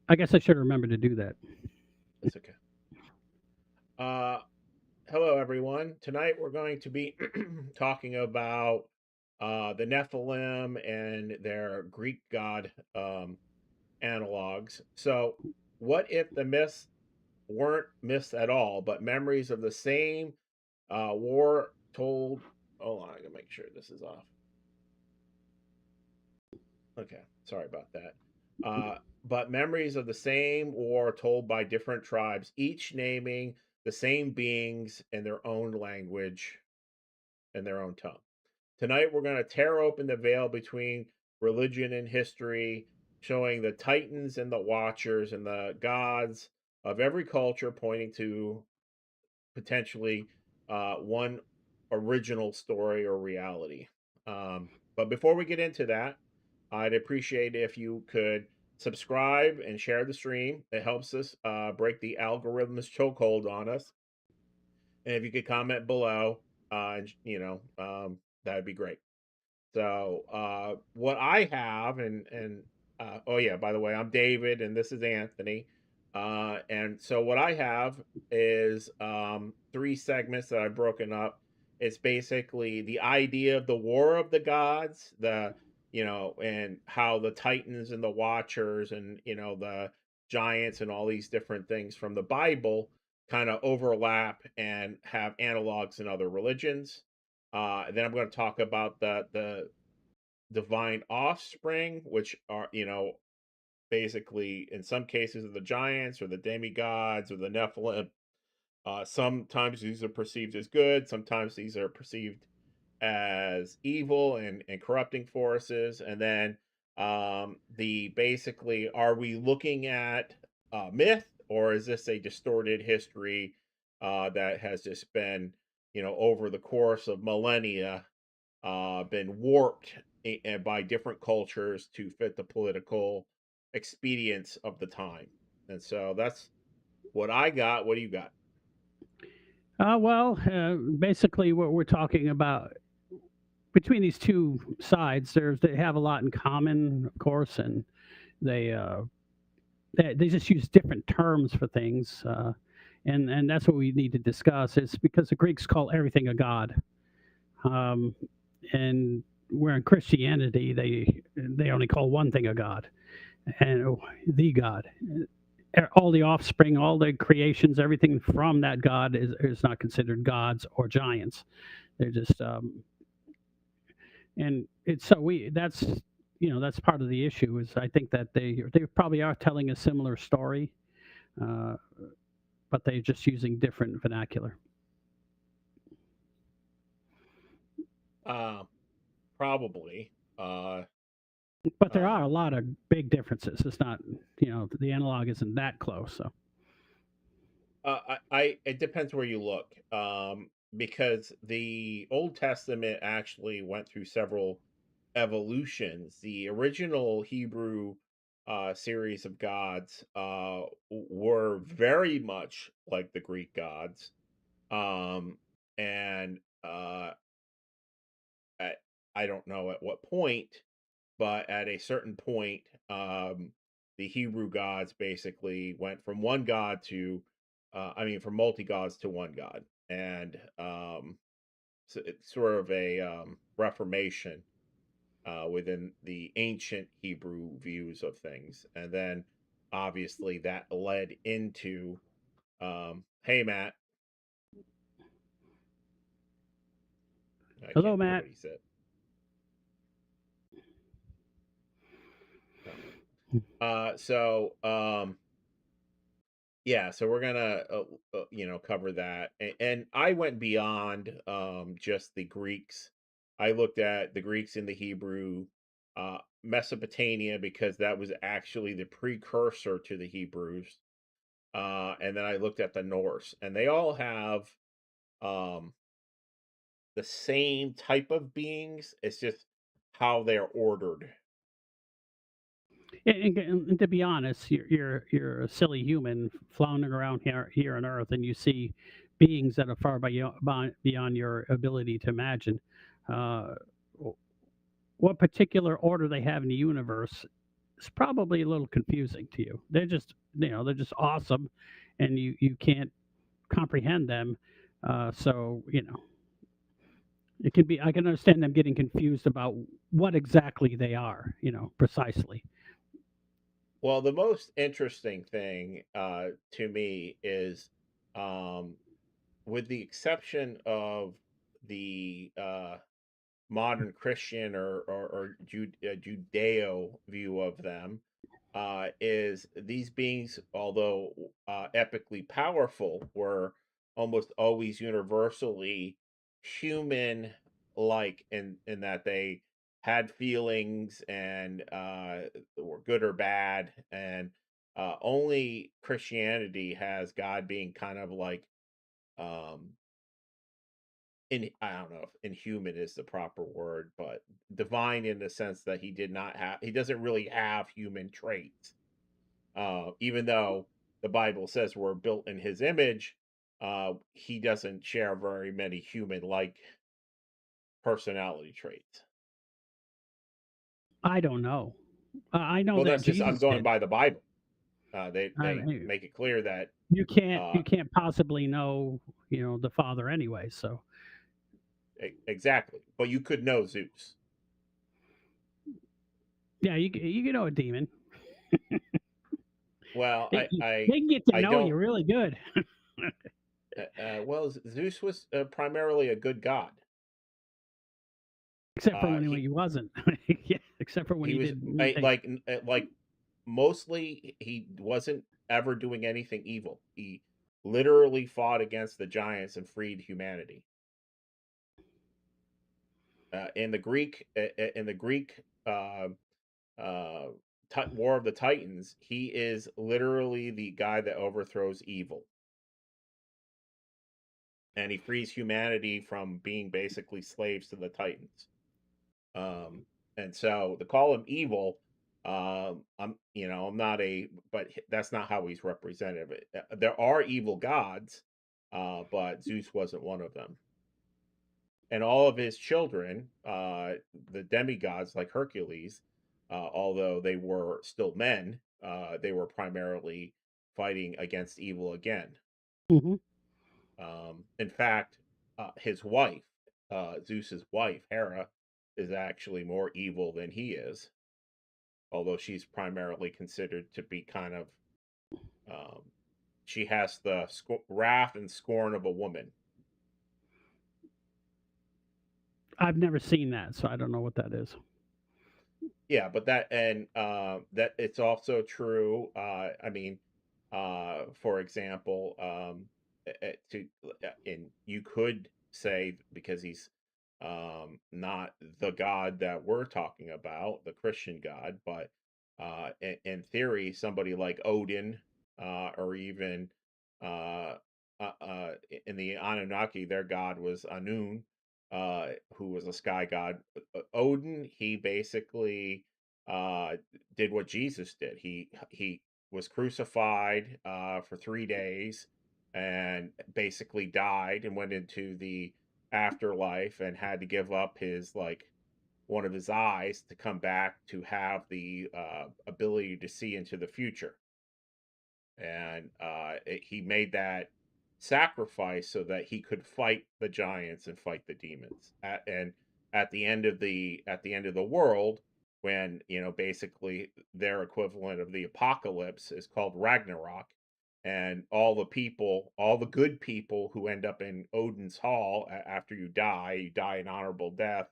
I guess I should remember to do that. It's okay. Uh, Hello, everyone. Tonight we're going to be talking about the Nephilim and their Greek god analogs. So, what if the myths weren't myths at all, but memories of the same war told? Hold on, I gotta make sure this is off. Okay, sorry about that. Uh, but memories of the same war told by different tribes, each naming the same beings in their own language and their own tongue. Tonight, we're going to tear open the veil between religion and history, showing the titans and the watchers and the gods of every culture, pointing to potentially one original story or reality. But before we get into that, I'd appreciate if you could subscribe and share the stream. It helps us break the algorithm's chokehold on us. And if you could comment below, that'd be great. So what I have, and oh yeah, by the way, I'm David, and this is Anthony. And so what I have is three segments that I've broken up. It's basically the idea of the War of the Gods, and how the Titans and the Watchers and the giants and all these different things from the Bible kind of overlap and have analogs in other religions. Then I'm going to talk about the divine offspring, which are basically in some cases the giants or the demigods or the Nephilim. Sometimes these are perceived as good, sometimes these are perceived as evil and corrupting forces. And then the basically, are we looking at myth, or is this a distorted history that has just been over the course of millennia been warped by different cultures to fit the political expedience of the time. And so that's what I got. What do you got? Basically, what we're talking about between these two sides, they have a lot in common, of course, and they uh, they just use different terms for things, and that's what we need to discuss. Is because the Greeks call everything a god, um, and where in Christianity they only call one thing a god, and the God. All the offspring, all the creations, everything from that God is not considered gods or giants. They're just and it's so we that's that's part of the issue is I think that they probably are telling a similar story, uh, but they're just using different vernacular. Uh, Probably. But there are a Um, lot of big differences. It's not the analog isn't that close. So it depends where you look, because the Old Testament actually went through several evolutions. The original Hebrew series of gods were very much like the Greek gods, um, and at, I don't know at what point, but at a certain point, the Hebrew gods basically went from one god to, from multi gods to one god, and so it's sort of a reformation within the ancient Hebrew views of things, and then obviously that led into, hey Matt, I hello, can't hear Matt. what he said. No. So yeah, so we're gonna cover that, and I went beyond just the Greeks. I looked at the Greeks and the Hebrew, Mesopotamia, because that was actually the precursor to the Hebrews, and then I looked at the Norse, and they all have um, the same type of beings. It's just how they're ordered. And to be honest, you're a silly human floundering around here on Earth, and you see beings that are far beyond your ability to imagine. Uh, what particular order they have in the universe it's probably a little confusing to you. They're just, they're just awesome, and you can't comprehend them. So it can be. I can understand them getting confused about what exactly they are. Precisely. Well, the most interesting thing to me is, um, with the exception of the modern Christian or Judeo view of them, is these beings, although epically powerful, were almost always universally human like in that they had feelings and were good or bad. And only Christianity has God being kind of like, um, I don't know if inhuman is the proper word, but divine in the sense that he doesn't really have human traits. Even though the Bible says we're built in his image, he doesn't share very many human like personality traits. I don't know. I know Well, that that's just, I'm Jesus going did. by the Bible. I They mean, make it clear that you uh, can't possibly know the Father anyway. So exactly, but you could know Zeus. yeah, you can know a demon. Well, They can get to I know you don't. really good, Well, Zeus was primarily a good god. except for when He he wasn't. Yeah, except for when he he was did mean things. like mostly he wasn't ever doing anything evil. He literally fought against the giants and freed humanity. In the Greek uh, War of the Titans, he is literally the guy that overthrows evil, and he frees humanity from being basically slaves to the Titans. Um, and so to call him evil, I'm not but that's not how he's represented. There are evil gods, but Zeus wasn't one of them. And all of his children, the demigods like Hercules, although they were still men, they were primarily fighting against evil again. Hmm. In fact, his wife, Zeus's wife, Hera, is actually more evil than he is, although she's primarily considered to be kind of, um, she has the wrath and scorn of a woman. I've never seen that, so I don't know what that is. Yeah, but that it's also true. I mean, for example, and you could say because he's not the God that we're talking about, the Christian God, but in theory, somebody like Odin, or even uh, in the Anunnaki, their god was Anun, who was a sky god. Odin, he basically uh, did what Jesus did. He was crucified for 3 days and basically died and went into the afterlife and had to give up his like one of his eyes to come back to have the ability to see into the future. And he made that sacrifice so that he could fight the giants and fight the demons. And at the end of the world, when basically their equivalent of the apocalypse is called Ragnarok, and all the good people who end up in Odin's Hall after you die an honorable death.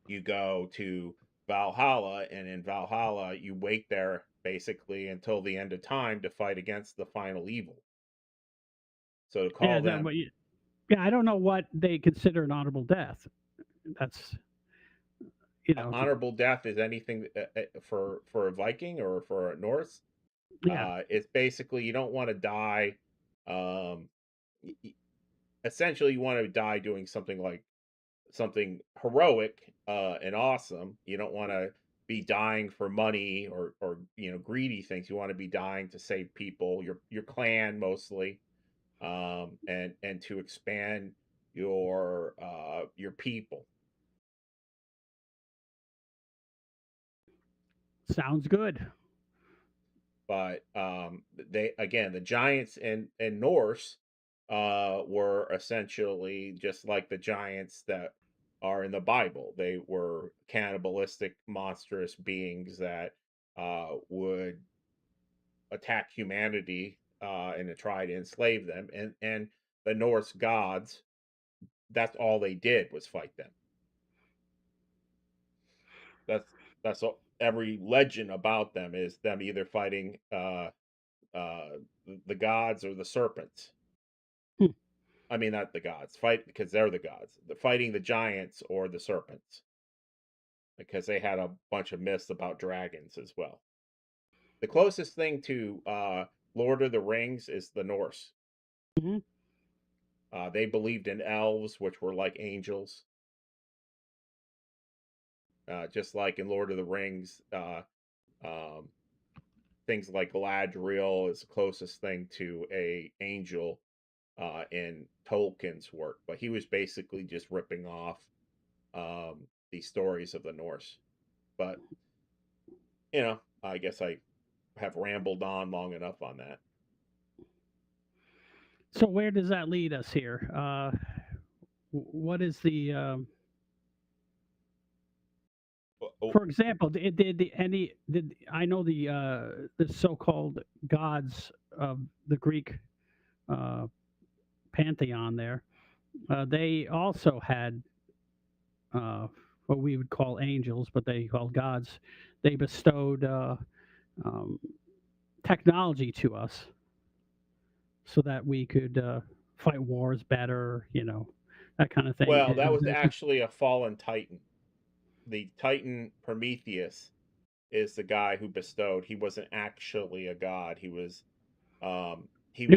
You go to Valhalla, and in Valhalla, you wait there basically until the end of time to fight against the final evil. So to Yeah, call is that them what you? Yeah, I don't know what they consider an honorable death. That's you know, honorable death is anything for a Viking or for a Norse. yeah. It's basically you don't want to die. Um, Essentially, you want to die doing something heroic and awesome. You don't want to be dying for money or greedy things. You want to be dying to save people, your clan mostly, and to expand your people. Sounds good. But they again, the giants in Norse were essentially just like the giants that are in the Bible. They were cannibalistic, monstrous beings that would attack humanity and to try to enslave them. And the Norse gods, that's all they did was fight them. That's every legend about them is them either fighting the gods or the serpents. Hmm. I mean, not the gods, fight because they're the gods. They're fighting the giants or the serpents because they had a bunch of myths about dragons as well. The closest thing to Lord of the Rings is the Norse. Mhm. They believed in elves, which were like angels, just like in Lord of the Rings. Um, Things like Galadriel is the closest thing to a angel in Tolkien's work, but he was basically just ripping off these stories of the Norse. But I guess I have rambled on long enough on that. So where does that lead us here? What is the Oh, oh, for example, did I know the so-called gods of the Greek uh, pantheon there? They also had what we would call angels, but they called gods. They bestowed um, technology to us so that we could fight wars better, that kind of thing. well, that was actually a fallen titan. The titan Prometheus is the guy who bestowed. He wasn't actually a god. He He was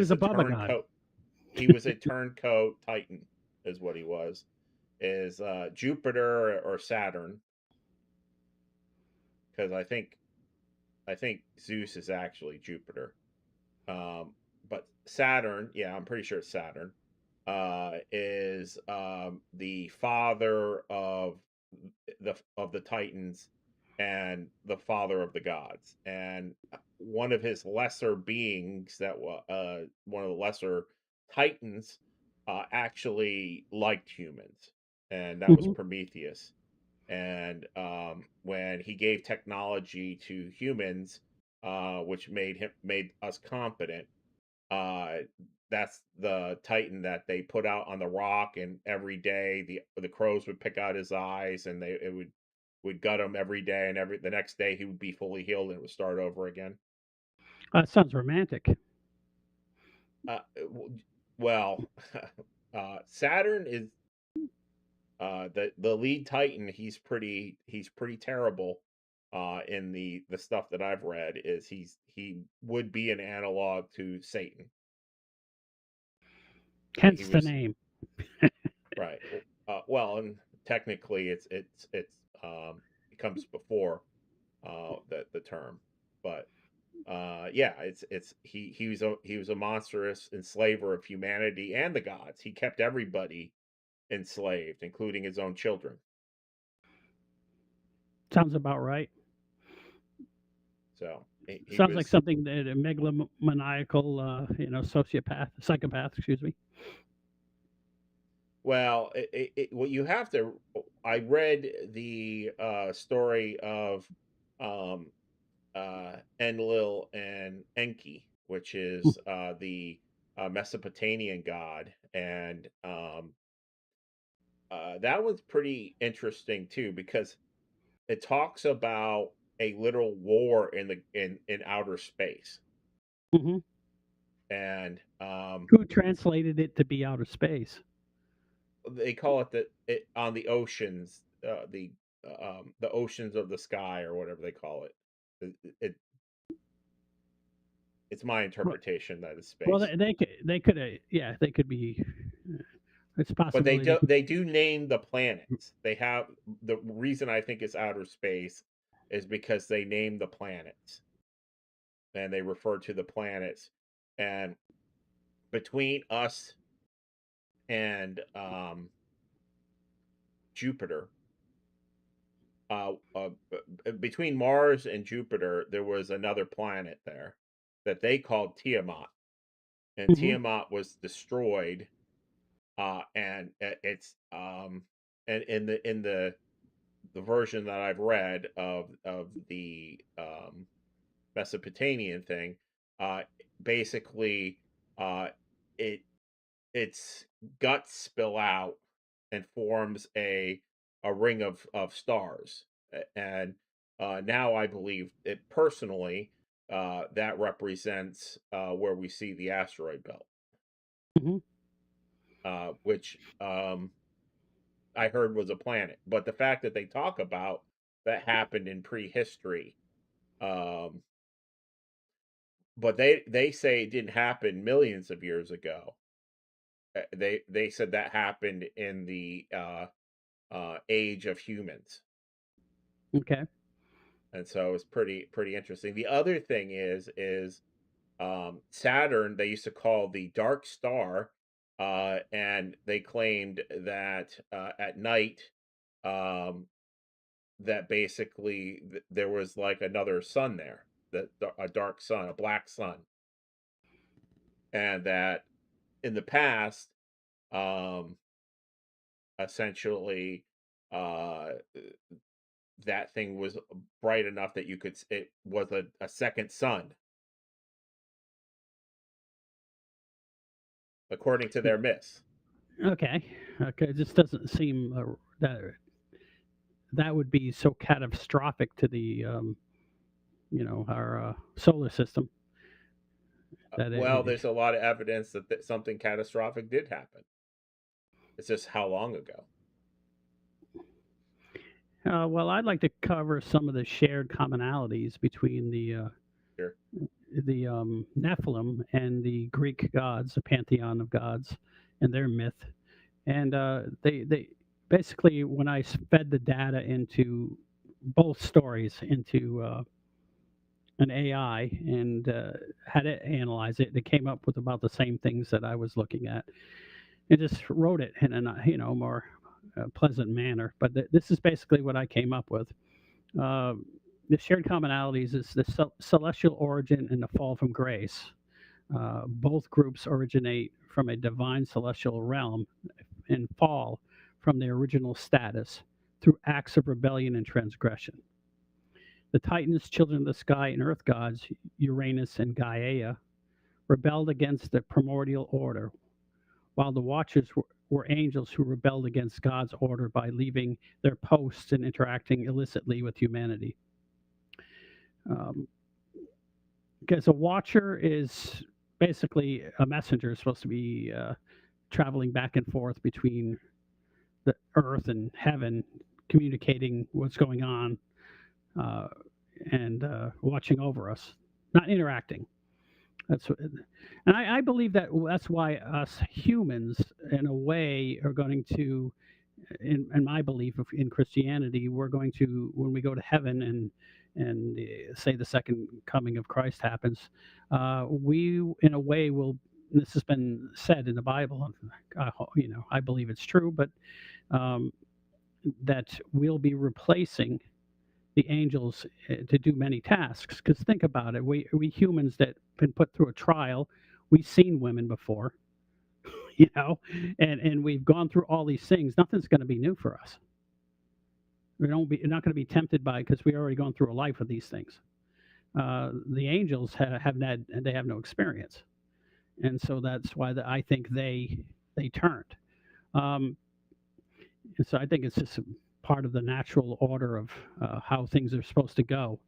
was a above a god. turncoat. He was a turncoat titan, is what he was. Is Jupiter or Saturn? Because I think Zeus is actually Jupiter. Um, but Saturn, yeah, I'm pretty sure it's Saturn, is the father of the Titans and the father of the gods, and one of his lesser beings that was one of the lesser Titans actually liked humans, and that was Hmm. Prometheus. And when he gave technology to humans, which made us competent, uh, that's the Titan that they put out on the rock, and every day the crows would pick out his eyes, and it would gut him every day, and the next day he would be fully healed, and it would start over again. Sounds romantic. Well, Saturn is the lead Titan. He's pretty terrible. In the stuff that I've read, is he would be an analog to Satan. He Hence the was name. right. Well, and technically, it comes before the term, but yeah, he was a monstrous enslaver of humanity and the gods. He kept everybody enslaved, including his own children. Sounds about right. So he Sounds like was something that a megalomaniacal, sociopath, psychopath, excuse me. well. What you have to. I read the story of um, Enlil and Enki, which is the Mesopotamian god, and that was pretty interesting too because it talks about a literal war in outer space, Hmm. and Who translated it to be outer space? they call it on the oceans, the oceans of the sky or whatever they call it. It's my Well, interpretation that it's well, space. they could yeah, they could be. It's a But they possibility. They do could. they do name the planets. They have the reason I think it's outer space is because they name the planets and they refer to the planets. And between us and Jupiter, between Mars and Jupiter, there was another planet there that they called Tiamat, and Hmm. Tiamat was destroyed. And it's and in the version that I've read of the Mesopotamian thing, uh, basically, uh, it its guts spill out and forms a ring of stars. And now I believe it personally, that represents where we see the asteroid belt, Hmm. which I heard was a planet. But the fact that they talk about that happened in prehistory, um, but they say it didn't happen millions of years ago. They said that happened in the age of humans, Okay. and so it's pretty interesting. The other thing is Saturn they used to call the dark star, and they claimed that at night, um, that basically there was like another sun there, that a dark sun, a black sun, and that in the past, um, essentially, uh, that thing was bright enough that you could it was a second sun according to their myths. Okay. Okay. It just doesn't seem that that would be so catastrophic to the our solar system that Well, there's a lot of evidence that something catastrophic did happen. It's just how long ago. well, I'd like to cover some of the shared commonalities between Sure. the Nephilim and the Greek gods, the pantheon of gods, and their myth. And they basically, when I fed the data into both stories into an AI and had it analyze it, it came up with about the same things that I was looking at. It just wrote it in a more pleasant manner. But this is basically what I came up with. Uh, the shared commonalities is the celestial origin and the fall from grace. Both groups originate from a divine celestial realm and fall from their original status through acts of rebellion and transgression. The Titans, children of the sky, and earth gods, Uranus and Gaia, rebelled against the primordial order, while the Watchers were angels who rebelled against God's order by leaving their posts and interacting illicitly with humanity. Um, because a Watcher is basically a messenger, supposed to be traveling back and forth between the earth and heaven, communicating what's going on uh, and watching over us, not interacting. That's what, and I believe that that's why us humans, in a way, are going to, in my belief in Christianity, we're going to when we go to heaven and say the second coming of Christ happens, we in a way will. This has been said in the Bible. I believe it's true, but um, that we'll be replacing the angels to do many tasks. Because think about it, we humans that been put through a trial, we've seen women before, you know, and we've gone through all these things. Nothing's going to be new for us. We're not going to be tempted by because we already gone through a life of these things. The angels they have no experience, and so that's why I think they turned. Um, and so I think it's just part of the natural order of how things are supposed to go.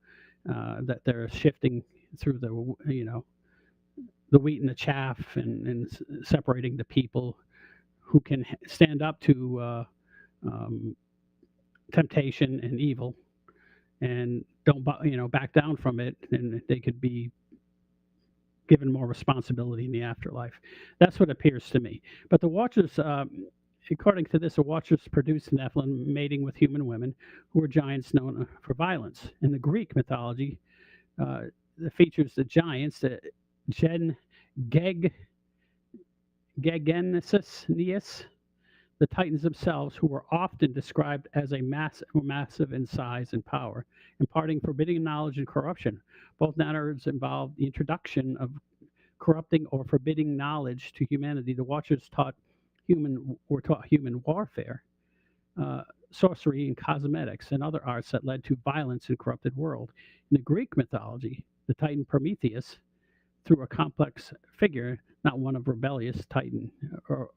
That they're shifting through the wheat and the chaff and separating the people who can stand up to um, temptation and evil and don't back down from it, and they could be given more responsibility in the afterlife. That's what appears to me. But the Watchers, according to this, the Watchers produced Nephilim mating with human women who were giants known for violence. In the Greek mythology, uh, it features the giants, the Gen Geg Gegenesis Neus, the Titans themselves, who were often described as massive in size and power, imparting forbidding knowledge and corruption. Both narratives involved the introduction of corrupting or forbidding knowledge to humanity. The Watchers were taught human warfare, uh, sorcery, and cosmetics, and other arts that led to violence and corrupted world. In the Greek mythology, the Titan Prometheus, through a complex figure, not one of rebellious Titan or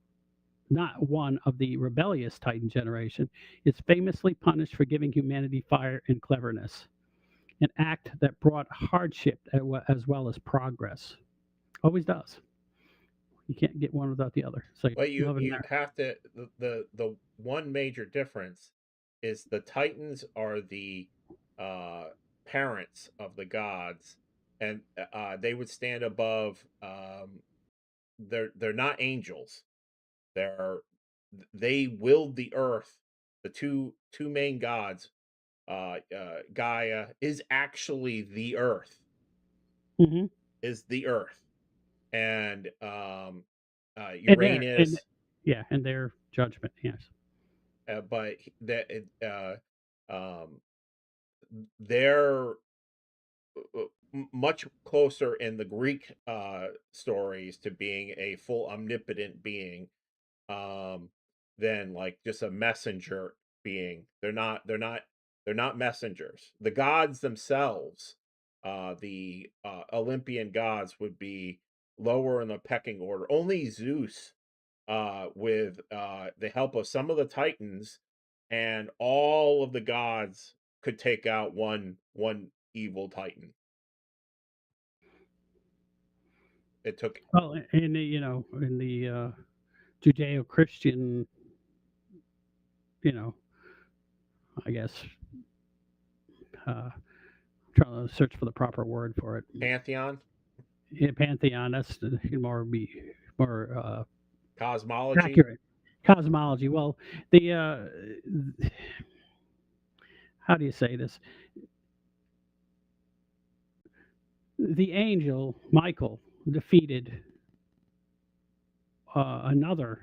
not one of the rebellious Titan generation, is famously punished for giving humanity fire and cleverness, an act that brought hardship as well as progress. Always does. You can't get one without the other. So Well, love and you there. have to the one major difference is the Titans are the uh, parents of the gods, and they would stand above. They're not angels. They're they willed the earth. The two main gods, Gaia is actually the earth, Hmm. is the earth, and And Uranus, yeah, and their judgment. Yes. but that um, they're much closer in the Greek stories to being a full omnipotent being, um, than like just a messenger being. They're not messengers. The gods themselves, the Olympian gods, would be lower in the pecking order. Only Zeus, with the help of some of the Titans and all of the gods, could take out one evil Titan. It took Well, in the in the Judeo-Christian, you know, I guess trying to search for the proper word for it. Pantheon, Yeah, pantheon. That's more cosmology. accurate. Cosmology. Well, the how do you say this? The angel Michael defeated another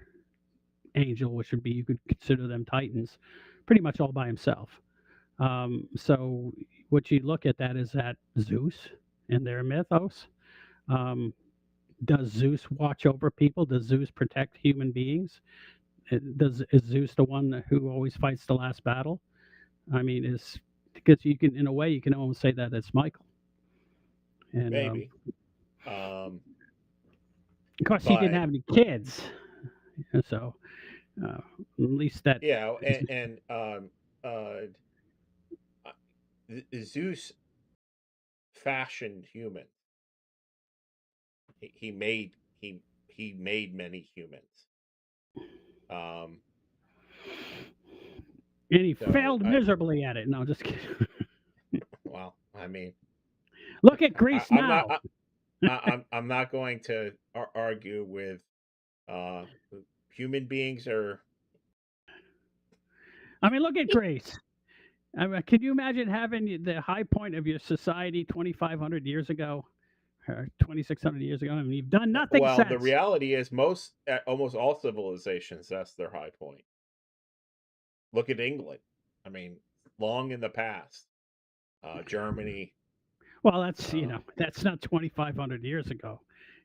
angel, which would be you could consider them titans, pretty much all by himself. So what you look at that is that Zeus and their mythos. Um, does Zeus watch over people? Does Zeus protect human beings? Is Zeus the one who always fights the last battle? I mean, is because you can, in a way, you can almost say that it's Michael. And Maybe. Um, of course, he didn't but have any kids, so at least that yeah, is. and uh, Zeus fashioned humans. He made he made many humans. Um, And he so failed miserably at it. No, just kidding. well, I mean, Look at Greece I'm not now. I'm not going to argue with uh, human beings are I mean, look at Greece. I mean, can you imagine having the high point of your society 2,500 years ago, or 2,600 years ago, and you've done nothing well. The since? reality is most almost all civilizations, that's their high point. Look at England. I mean, long in the past, Germany. Well, that's Uh, that's not 2,500 years ago.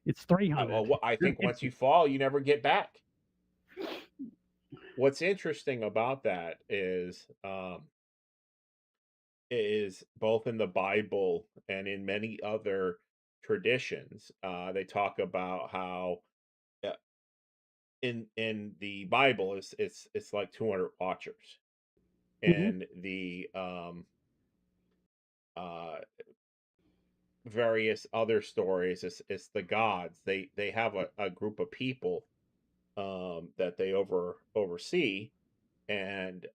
It's 300. I think once you fall, you never get back. What's interesting about that is both in the Bible and in many other traditions, they talk about how uh, in the Bible it's like 200 watchers, Hmm. and the uh, various other stories it's the gods. They have a group of people that they oversee, and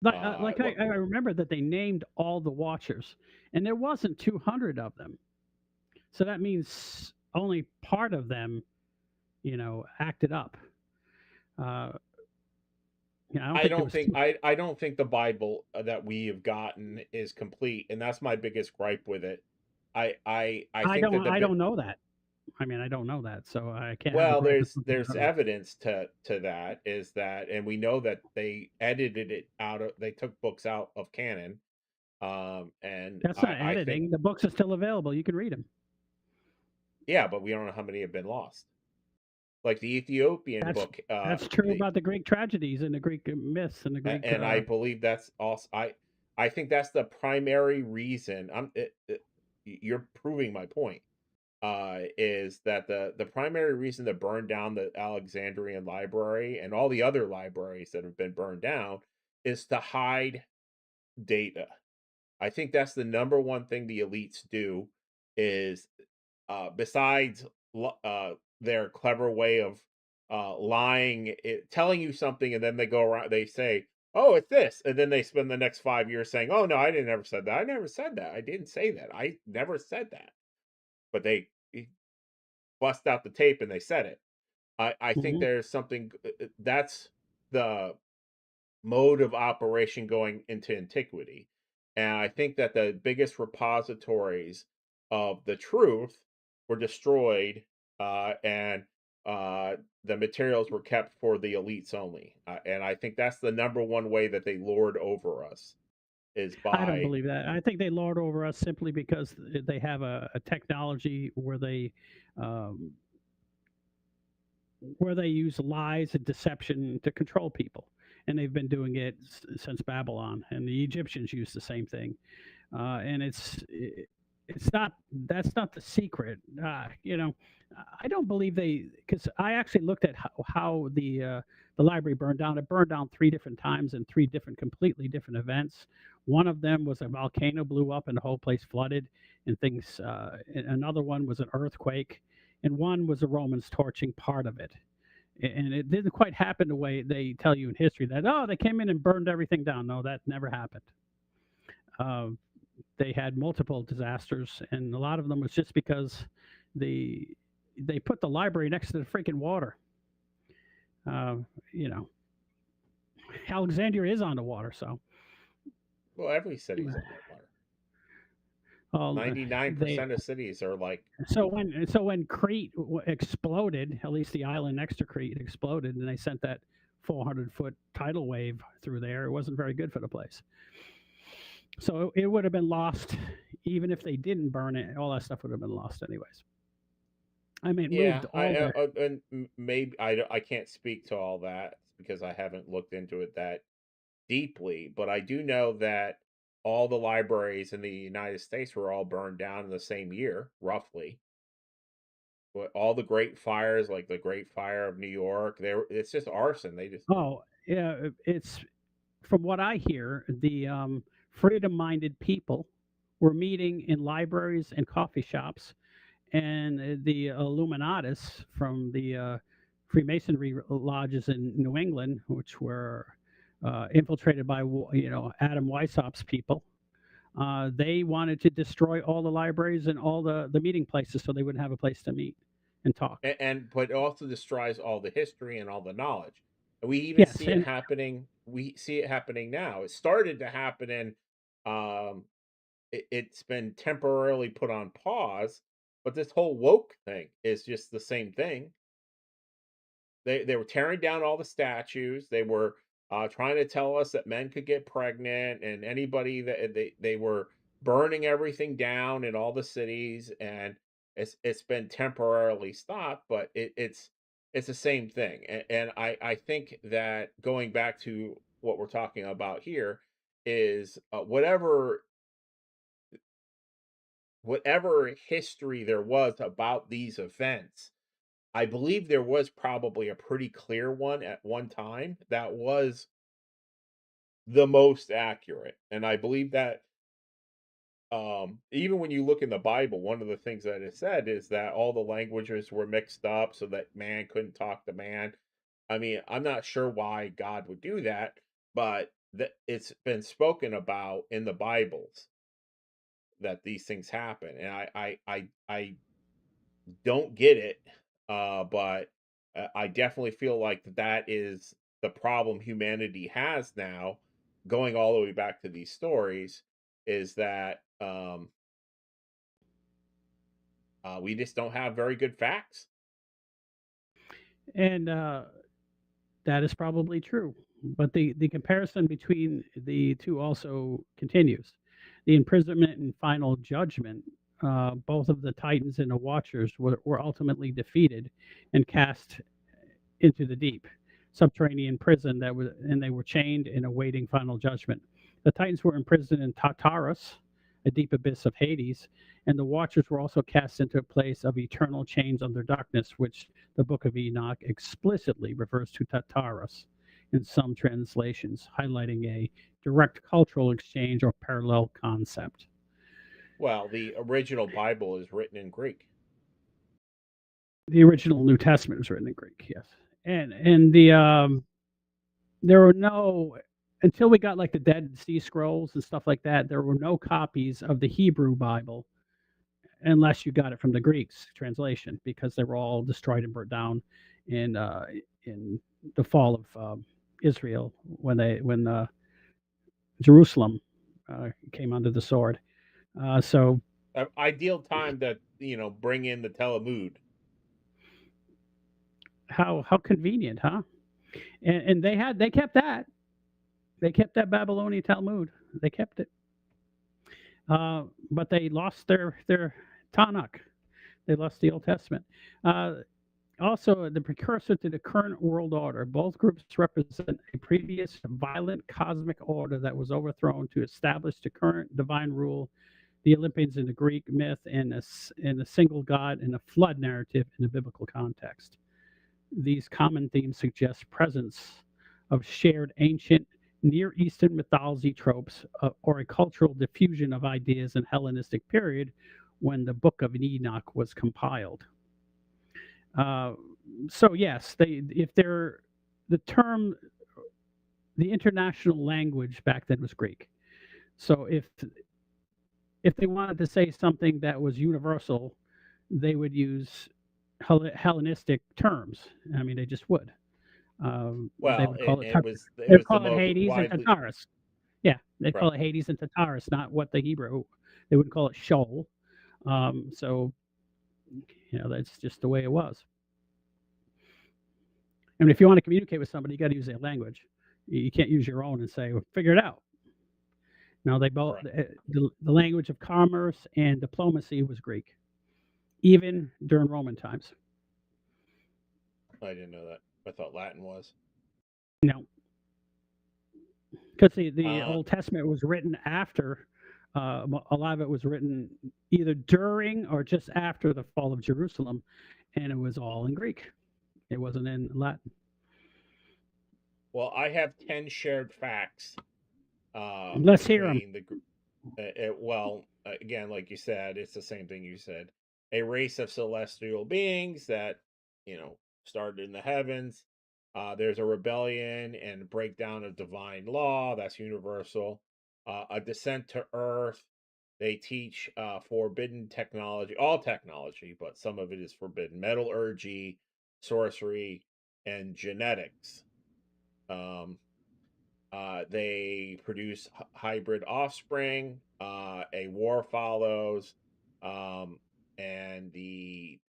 Like what I remember that they named all the Watchers, and there wasn't 200 of them. So that means only part of them, acted up. Uh, I don't think there was two. I don't think the Bible that we have gotten is complete, and that's my biggest gripe with it. I think that I don't know that. I mean, I don't know that, so I can't have a Well, grudge with something I there's don't know. evidence to that, is that, and we know that they edited it out of, they took books out of canon. And That's not I think, editing. The books are still available. You can read them. yeah, but we don't know how many have been lost. Like the Ethiopian That's book, that's true the about the Greek tragedies and the Greek myths and the Greek. and I believe that's also, I think that's the primary reason. You're proving my point. Is that the primary reason to burn down the Alexandrian library and all the other libraries that have been burned down is to hide data. I think that's the number one thing the elites do, is besides their clever way of lying, telling you something, and then they go around, they say, "Oh, it's this," and then they spend the next 5 years saying, "Oh no, I didn't ever said that. I never said that. I didn't say that. I never said that." But they bust out the tape and they said it. I think Mhm. there's something, that's the mode of operation going into antiquity. And I think that the biggest repositories of the truth were destroyed, and the materials were kept for the elites only. And I think that's the number one way that they lord over us, is I don't by, believe that. I think they lord over us simply because they have a technology um, where they use lies and deception to control people, and they've been doing it since Babylon. And the Egyptians used the same thing. And it's not that's not the secret. I don't believe they because I actually looked at how the library burned down. It burned down three different times in three different, completely different events. One of them was a volcano blew up and the whole place flooded, and things. Another one was an earthquake, and one was the Romans torching part of it. And it didn't quite happen the way they tell you in history that they came in and burned everything down. No, that never happened. Uh, they had multiple disasters, and a lot of them was just because the they put the library next to the freaking water. Uh, you know, Alexandria is on the water, so well, every city's on the water. um, they 99% of cities are like, so when Crete exploded, at least the island next to Crete exploded, and they sent that 400-foot tidal wave through there. It wasn't very good for the place. So it would have been lost even if they didn't burn it. All that stuff would have been lost anyways. I mean, it moved yeah, all the. and maybe I can't speak to all that because I haven't looked into it that deeply, but I do know that all the libraries in the United States were all burned down in the same year, roughly. But all the great fires, like the Great Fire of New York, it's just arson. They just, Oh, yeah, it's from what I hear, the freedom-minded people were meeting in libraries and coffee shops, and the Illuminatus from the Freemasonry lodges in New England, which were infiltrated by Adam Weishaupt's people. They wanted to destroy all the libraries and all the meeting places so they wouldn't have a place to meet and talk. and but it also destroys all the history and all the knowledge. And we even Yes, see it and happening. We see it happening now. It started to happen in, um, it's been temporarily put on pause, but this whole woke thing is just the same thing. They were tearing down all the statues. They were trying to tell us that men could get pregnant, and anybody that they were burning everything down in all the cities, and it's been temporarily stopped, but it's the same thing. And I think that going back to what we're talking about here is, whatever history there was about these events, I believe there was probably a pretty clear one at one time that was the most accurate. And I believe that, even when you look in the Bible, one of the things that it said is that all the languages were mixed up so that man couldn't talk to man. I mean, I'm not sure why God would do that, but it's been spoken about in the Bibles that these things happen. And I don't get it, but I definitely feel like that is the problem humanity has now, going all the way back to these stories, is that, We just don't have very good facts. And that is probably true. But the comparison between the two also continues. The imprisonment and final judgment, both of the Titans and the Watchers were ultimately defeated and cast into the deep subterranean prison and they were chained and awaiting final judgment. The Titans were imprisoned in Tartarus, a deep abyss of Hades, and the Watchers were also cast into a place of eternal chains under darkness, which the Book of Enoch explicitly refers to Tartarus in some translations, highlighting a direct cultural exchange or parallel concept. Well, the original Bible is written in Greek. The original New Testament was written in Greek, yes, and there were no until we got like the Dead Sea Scrolls and stuff like that. There were no copies of the Hebrew Bible unless you got it from the Greeks translation because they were all destroyed and burnt down in in the fall of Israel when Jerusalem came under the sword. So Ideal time to bring in the Talmud. how convenient, huh? And they kept that Babylonian Talmud. They kept it, but they lost their Tanakh. They lost the Old Testament. Uh, Also, the precursor to the current world order. Both groups represent a previous violent cosmic order that was overthrown to establish the current divine rule. The Olympians in the Greek myth and a single god in a flood narrative in a biblical context. These common themes suggest presence of shared ancient Near Eastern mythology tropes or a cultural diffusion of ideas in Hellenistic period when the Book of Enoch was compiled. Uh, so yes, they if they're the term the international language back then was Greek. So if they wanted to say something that was universal, they would use Hellenistic terms. I mean, they just would. They Well, would call it it they would was the call it most Hades and widely Tartarus. Yeah, they call right. it Hades and Tartarus, not what the Hebrew. They would call it Sheol. So that's just the way it was. I mean, if you want to communicate with somebody, you got to use their language. You can't use your own and say, well, "Figure it out." No, they both Right. the language of commerce and diplomacy was Greek, even during Roman times. I didn't know that. I thought Latin was. No, because the Uh, Old Testament was written after. A lot of it was written either during or just after the fall of Jerusalem, and it was all in Greek. It wasn't in Latin. well, I have 10 shared facts Let's hear them. between well, again, like you said, it's the same thing you said. A race of celestial beings that, you know, started in the heavens. There's a rebellion and breakdown of divine law. That's universal. A descent to earth. They teach forbidden technology, all technology, but some of it is forbidden metallurgy, sorcery, and genetics. Um, they produce hybrid offspring. A war follows, um, and the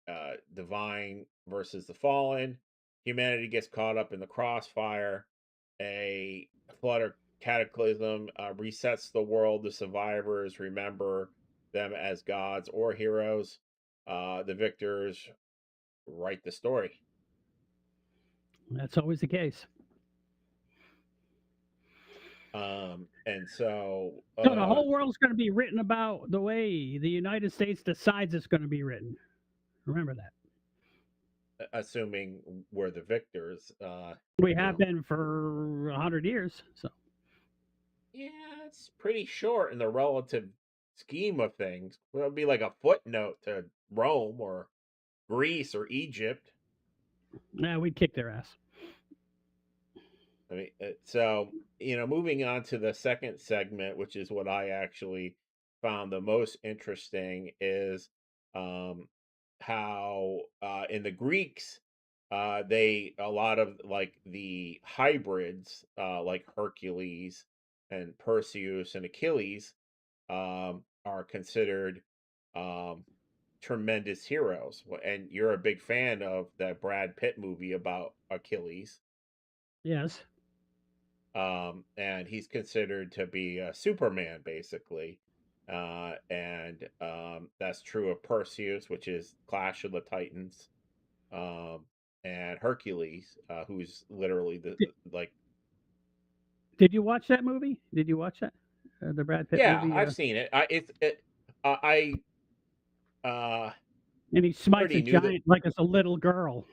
divine versus the fallen. Humanity gets caught up in the crossfire. A flood or cataclysm resets the world. The survivors remember them as gods or heroes. The victors write the story. That's always the case. And so So the whole world's going to be written about the way the United States decides it's going to be written. Remember that. assuming we're the victors. We You have know, been for 100 years. So yeah, it's pretty short in the relative scheme of things. Well, it'd be like a footnote to Rome or Greece or Egypt. yeah, we'd kick their ass. I mean, so moving on to the second segment, which is what I actually found the most interesting, is um, how in the Greeks, they a lot of like the hybrids, like Hercules and Perseus and Achilles, are considered um, tremendous heroes. And you're a big fan of the Brad Pitt movie about Achilles. Yes. And he's considered to be a Superman, basically. And that's true of Perseus, which is Clash of the Titans, um, and Hercules, who's literally Did, like, did you watch that movie? Did you watch that? The Brad Pitt yeah, movie? I've seen it. I And he smites a already knew that, giant like it's a little girl.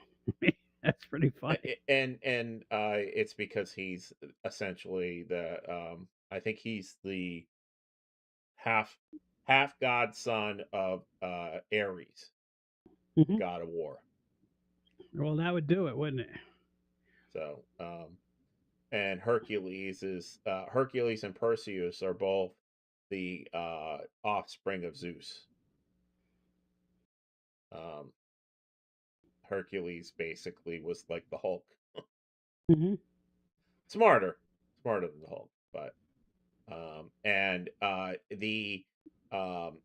That's pretty funny. it's because he's essentially I think he's the half half god son of Ares, Hmm. god of war. Well, that would do it, wouldn't it? So, and Hercules and Perseus are both the offspring of Zeus. Um, Hercules basically was like the Hulk, Hmm. smarter, smarter than the Hulk, but and um,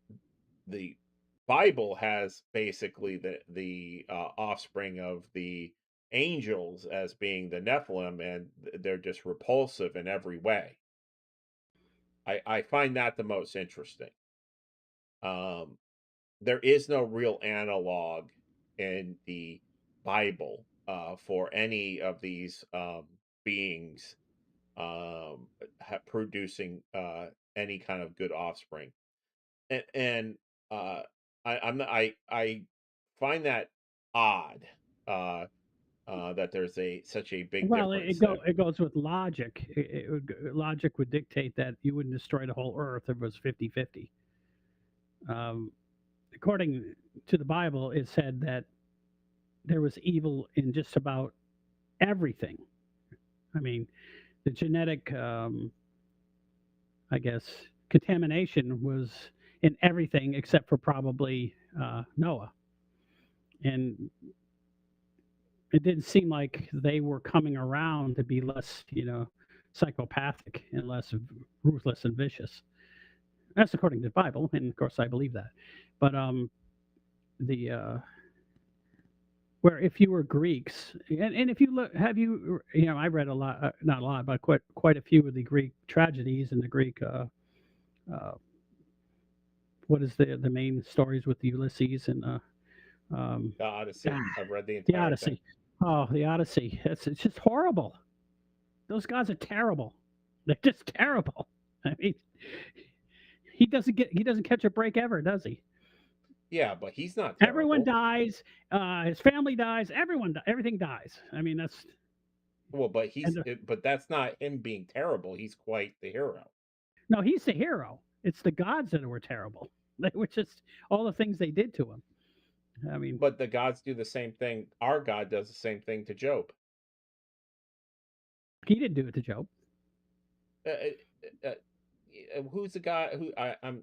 the Bible has basically the offspring of the angels as being the Nephilim, and they're just repulsive in every way. I find that the most interesting. Um, there is no real analog in the Bible for any of these beings producing any kind of good offspring, and uh, I find that odd, uh, that there's a such a big Well, difference there. it goes with logic. Logic would dictate that you wouldn't destroy the whole earth if it was 50-50. Um, according to the Bible, it said that there was evil in just about everything. I mean, the genetic, I guess, contamination was in everything except for probably Noah. And it didn't seem like they were coming around to be less, psychopathic and less ruthless and vicious. That's according to the Bible, and of course I believe that. But the where if you were Greeks, and if you look, have you, I read a lot, not a lot, but quite a few of the Greek tragedies and the Greek, uh, what is the main stories with Ulysses and um, The Odyssey. ah, I've read the the entire thing. Odyssey. Oh, the Odyssey. It's just horrible. Those guys are terrible. They're just terrible. I mean, he doesn't catch a break ever, does he? Yeah, but he's not Everyone terrible. dies. His family dies. Everything dies. I mean, that's Well, but and the, but that's not him being terrible. He's quite the hero. no, he's the hero. It's the gods that were terrible. They were just all the things they did to him. I mean, But the gods do the same thing. Our God does the same thing to Job. he didn't do it to Job. Uh, uh, who's the guy who I'm?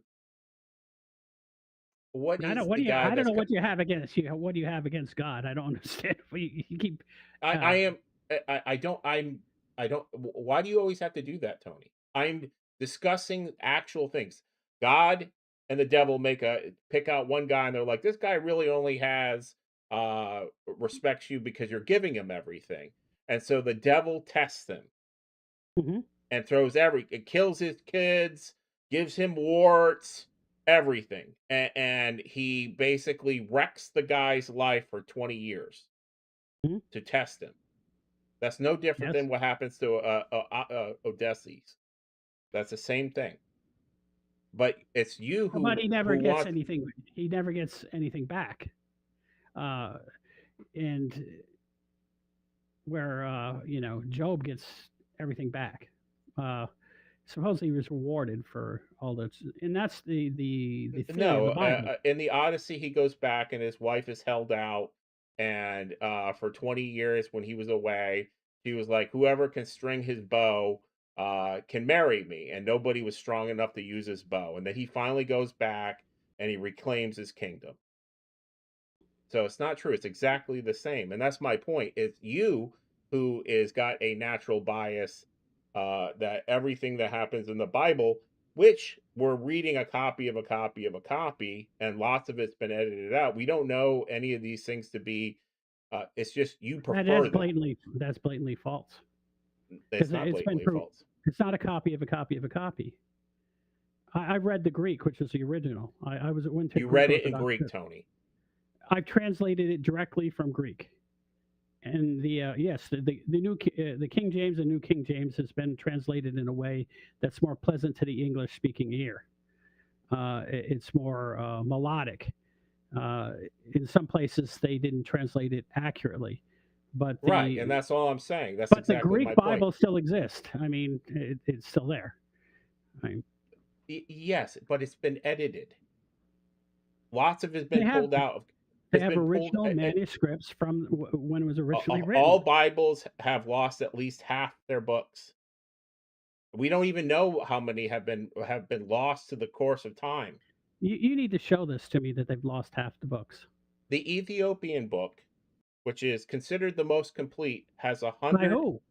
What I is don't. What the do you? guy I don't that's? know what you have against you. What do you have against God? I don't understand. You keep. I Uh, am. I don't. I don't. Why do you always have to do that, Tony? I'm discussing actual things. God and the devil pick out one guy, and they're like, this guy really only has respects you because you're giving him everything, and so the devil tests him mhm. and it kills his kids, gives him warts, everything, and he basically wrecks the guy's life for 20 years Mhm. to test him. That's no different Yes, than what happens to Odysseus. That's the same thing. But it's you but he never who gets wants. anything. He never gets anything back. Uh, and where Job gets everything back. Uh, Supposedly he was rewarded for all that, and that's the theory of No, the Bible. in the Odyssey, he goes back and his wife is held out, and for 20 years when he was away, he was like, "Whoever can string his bow can marry me," and nobody was strong enough to use his bow. And then he finally goes back and he reclaims his kingdom. So it's not true. It's exactly the same, and that's my point. It's you who is got a natural bias that everything that happens in the Bible. which we're reading a copy of a copy of a copy, and lots of it's been edited out. We don't know any of these things to be. It's just you prefer that. That's blatantly false It's because not it's been blatantly proved. false. It's not a copy of a copy of a copy. I read the Greek, which is the original. Went to You Greek read it in Orthodox Greek, Church. Tony. I've translated it directly from Greek. And yes, the King James and New King James has been translated in a way that's more pleasant to the English speaking ear. It's more melodic. Uh, in some places, they didn't translate it accurately, but Right, and that's all I'm saying. That's the exactly Greek my point. Bible still exists. I mean, it's still there. I mean, Yes, but it's been edited. Lots of it's they been have pulled out of. they It's have been pulled. original manuscripts from when it was originally All written. Bibles have lost at least half their books. We don't even know how many have been lost to the course of time. You need to show this to me that they've lost half the books. The Ethiopian book, which is considered the most complete, has a By hundred who?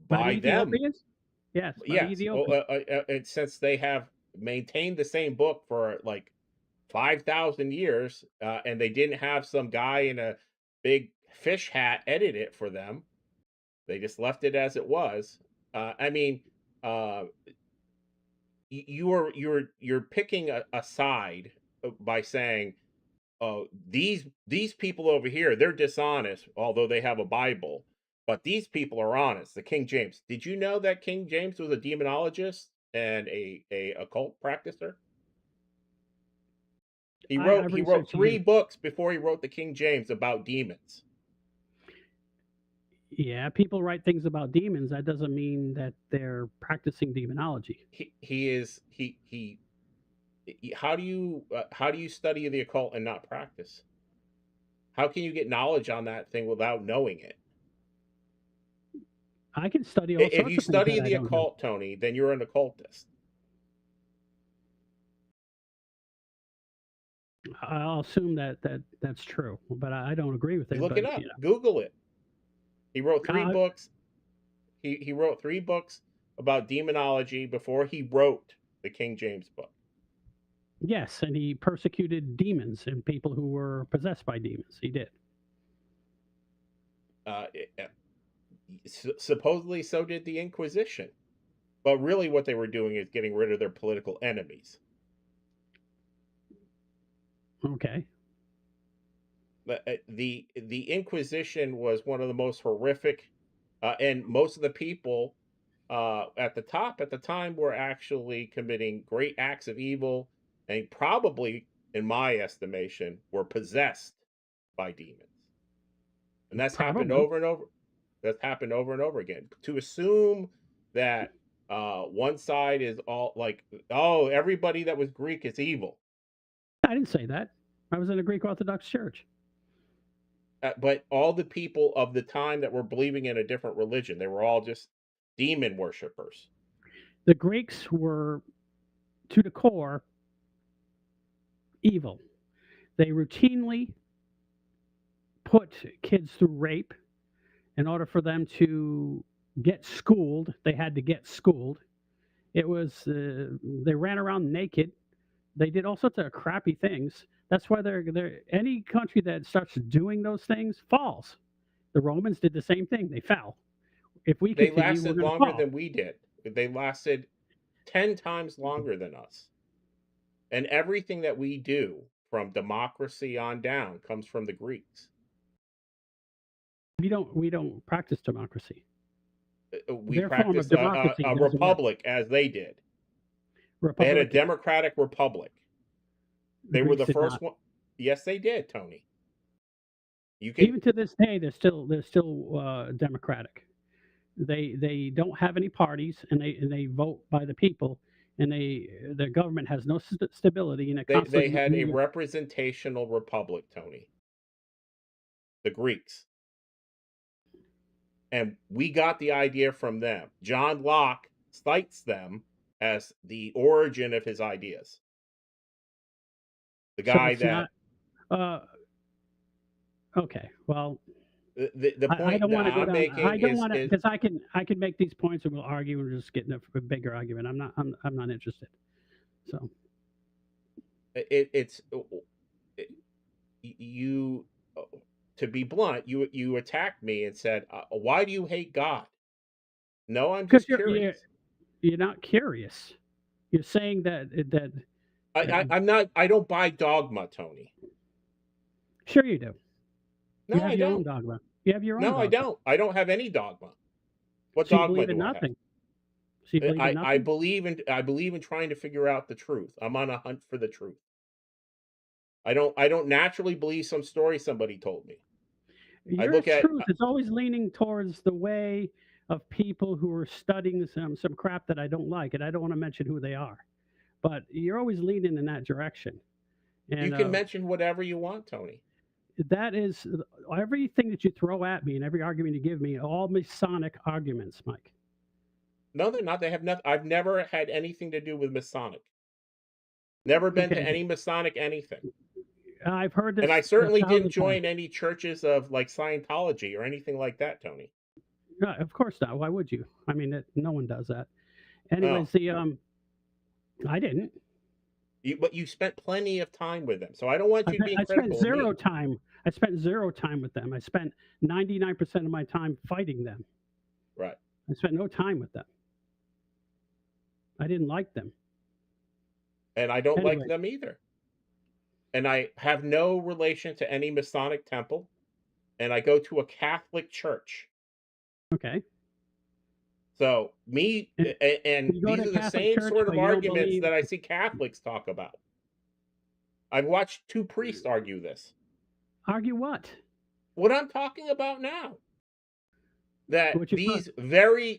By the by them. Ethiopians? Yes, by the Yes, Ethiopians. and since they have maintained the same book for like 5,000 years, and they didn't have some guy in a big fish hat edit it for them. They just left it as it was. I mean, uh, you're picking a side by saying, "Oh, these people over here, they're dishonest, although they have a Bible, but these people are honest." The King James. Did you know that King James was a demonologist and a occult practicer? I've He wrote researched three him. books before he wrote the King James about demons. Yeah, people write things about demons. That doesn't mean that they're practicing demonology. He is how do you study the occult and not practice? How can you get knowledge on that thing without knowing it? I can study all If sorts you of things study that I the don't do. occult, Tony, then you're an occultist. I'll assume that's true, but I don't agree with You it. look it But up, Google it. He wrote three uh, books. He wrote three books about demonology before he wrote the King James book. yes, and he persecuted demons and people who were possessed by demons. He did. Uh, Supposedly, so did the Inquisition. But really, what they were doing is getting rid of their political enemies. Okay. The Inquisition was one of the most horrific, and most of the people at the top at the time were actually committing great acts of evil, and probably, in my estimation, were possessed by demons. And that's happened Probably. over and over. That's happened over and over again. To assume that one side is all like, oh, everybody that was Greek is evil. I didn't say that. I was in a Greek Orthodox church. But all the people of the time that were believing in a different religion, they were all just demon worshippers. The Greeks were, to the core, evil. They routinely put kids through rape in order for them to get schooled. They had to get schooled. It was they ran around naked. They did all sorts of crappy things. That's why they're any country that starts doing those things falls. The Romans did the same thing. They fell. If we They continue, we're lasted going to longer fall. than we did. They lasted 10 times longer than us. And everything that we do from democracy on down comes from the Greeks. We don't practice democracy. We Their form of practice democracy a doesn't work. republic as they did. They had a Republic. democratic republic. The They were Greeks the did first not. one. Yes, they did, Tony. You can Even to this day, they're still democratic. They don't have any parties, and they vote by the people, and their government has no stability, and it they constantly had a representational republic, Tony. The Greeks. And we got the idea from them. John Locke cites them as the origin of his ideas. The so guy it's not that uh, okay. Well, The I point don't that want to go I'm down. I making don't is want to because I can make these points and we'll argue and just get in a bigger argument. I'm not interested. So it's it, you uh, to be blunt, you attacked me and said, "Why do you hate God?" No, I'm because just curious. you're not curious. You're saying that I'm not. I don't buy dogma, Tony. sure you do. You No, have I your own don't. dogma. You have your own No, I dogma. don't. I don't have any dogma. What So you dogma believe in do I have? nothing. So you believe in I nothing. believe in trying to figure out the truth. I'm on a hunt for the truth. I don't naturally believe some story somebody told me. I Your look at truth is always leaning towards the way of people who are studying some crap that I don't like, and I don't want to mention who they are. But you're always leaning in that direction, you and can mention whatever you want, Tony. that is everything that you throw at me and every argument you give me, all Masonic arguments, Mike. No, they're not. They have nothing. I've never had anything to do with Masonic. Never been to Okay, any Masonic anything. I've heard And I this a certainly didn't thousand times. join any churches of like Scientology or anything like that, Tony. No, of course not. Why would you? I mean, no one does that. Oh, Anyways, the I didn't. but you spent plenty of time with them. So I don't want you being I spent critical of zero me. time. I spent zero time with them. I spent 99% of my time fighting them. Right. I spent no time with them. I didn't like them. And I don't like Anyway, them either. And I have no relation to any Masonic temple. And I go to a Catholic church. okay. So me And and you go to these a are the Catholic same church, sort of but you don't arguments believe. that I see Catholics talk about. I've watched two priests argue this. Argue what? What I'm talking about now. That What you put?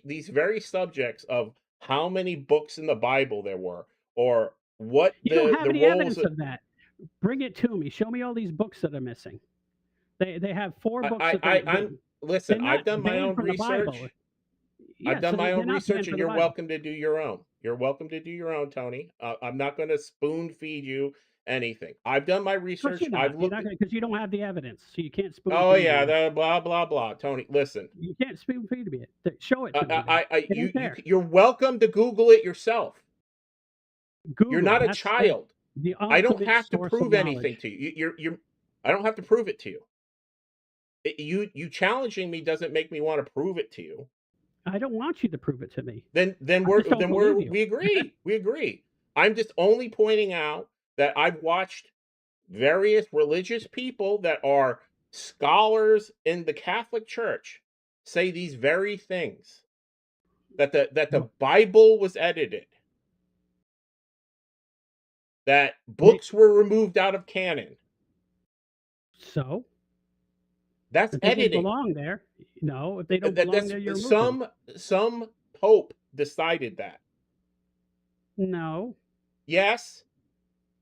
these very subjects of how many books in the Bible there were, or what You don't have the any roles evidence of, of that. Bring it to me. Show me all these books that are missing. They have four books that I'm listen, they're I've not done my banned own from the Bible. research. I've Yes, done my they're own not research, banned and from the you're Bible. welcome to do your own. You're welcome to do your own, Tony. I'm not going to spoon feed you anything. I've done my Of course research. you're I've not. You're looked not at, going because you don't have the evidence, so you can't spoon oh feed yeah, me. the blah blah blah. Tony, listen. You can't spoon feed me it. Show it to me then. It ain't there. You're welcome to Google it yourself. You're Google. not a That's child. the I don't ultimate have to source of prove anything knowledge. to you. I don't have to prove it to you. You challenging me doesn't make me want to prove it to you. I don't want you to prove it to me. Then I just don't believe you. we agree. We agree. I'm just only pointing out that I've watched various religious people that are scholars in the Catholic Church say these very things, that the Well, Bible was edited, that they, books were removed out of canon. so That's if they didn't editing. belong there, no. If they don't That belong that's there, you remove them. some pope decided that. No. Yes,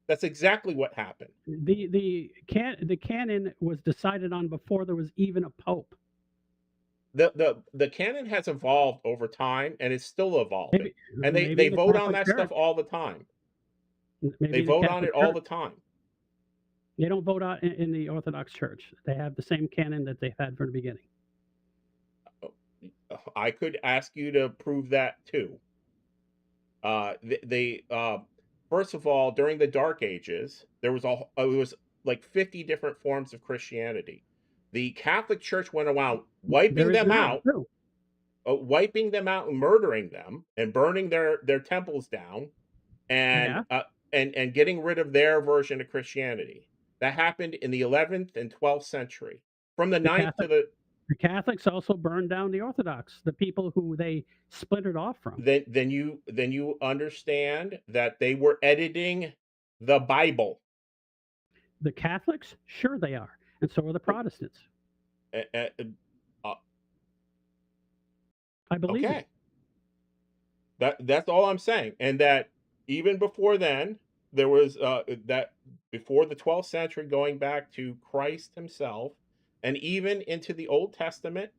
that's exactly what happened. The canon was decided on before there was even a pope. The canon has evolved over time and is still evolving. Maybe And maybe they in the vote on Catholic that stuff Church. all the time. They Maybe in the vote on Catholic it all Church. the time. They don't vote out in the Orthodox Church. They have the same canon that they've had from the beginning. I could ask you to prove that too. They first of all, during the Dark Ages, there was it was like 50 different forms of Christianity. The Catholic Church went around There is now too. wiping them out and murdering them and burning their temples down, and Yeah, and getting rid of their version of Christianity. That happened in the 11th and 12th century. From the the ninth to Catholic the Catholics also burned down the Orthodox, the people who they splintered off from. then you understand that they were editing the Bible. The Catholics, sure they are, and so are the Protestants. Uh, uh, uh, I believe you. okay, that's all I'm saying, and that even before then, there was that before the 12th century, going back to Christ himself, and even into the Old Testament,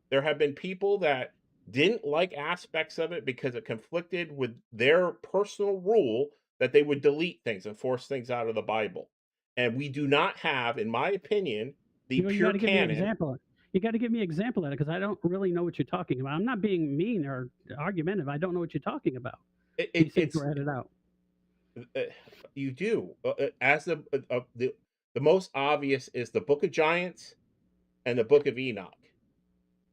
there have been people that didn't like aspects of it because it conflicted with their personal rule, that they would delete things and force things out of the Bible. And we do not have, in my opinion, the You pure got to give me an canon. example. You got to give me an example of it because I don't really know what you're talking about. I'm not being mean or argumentative. I don't know what you're talking about. These things It's were edited out, uh, you do as the most obvious is the Book of Giants and the Book of Enoch.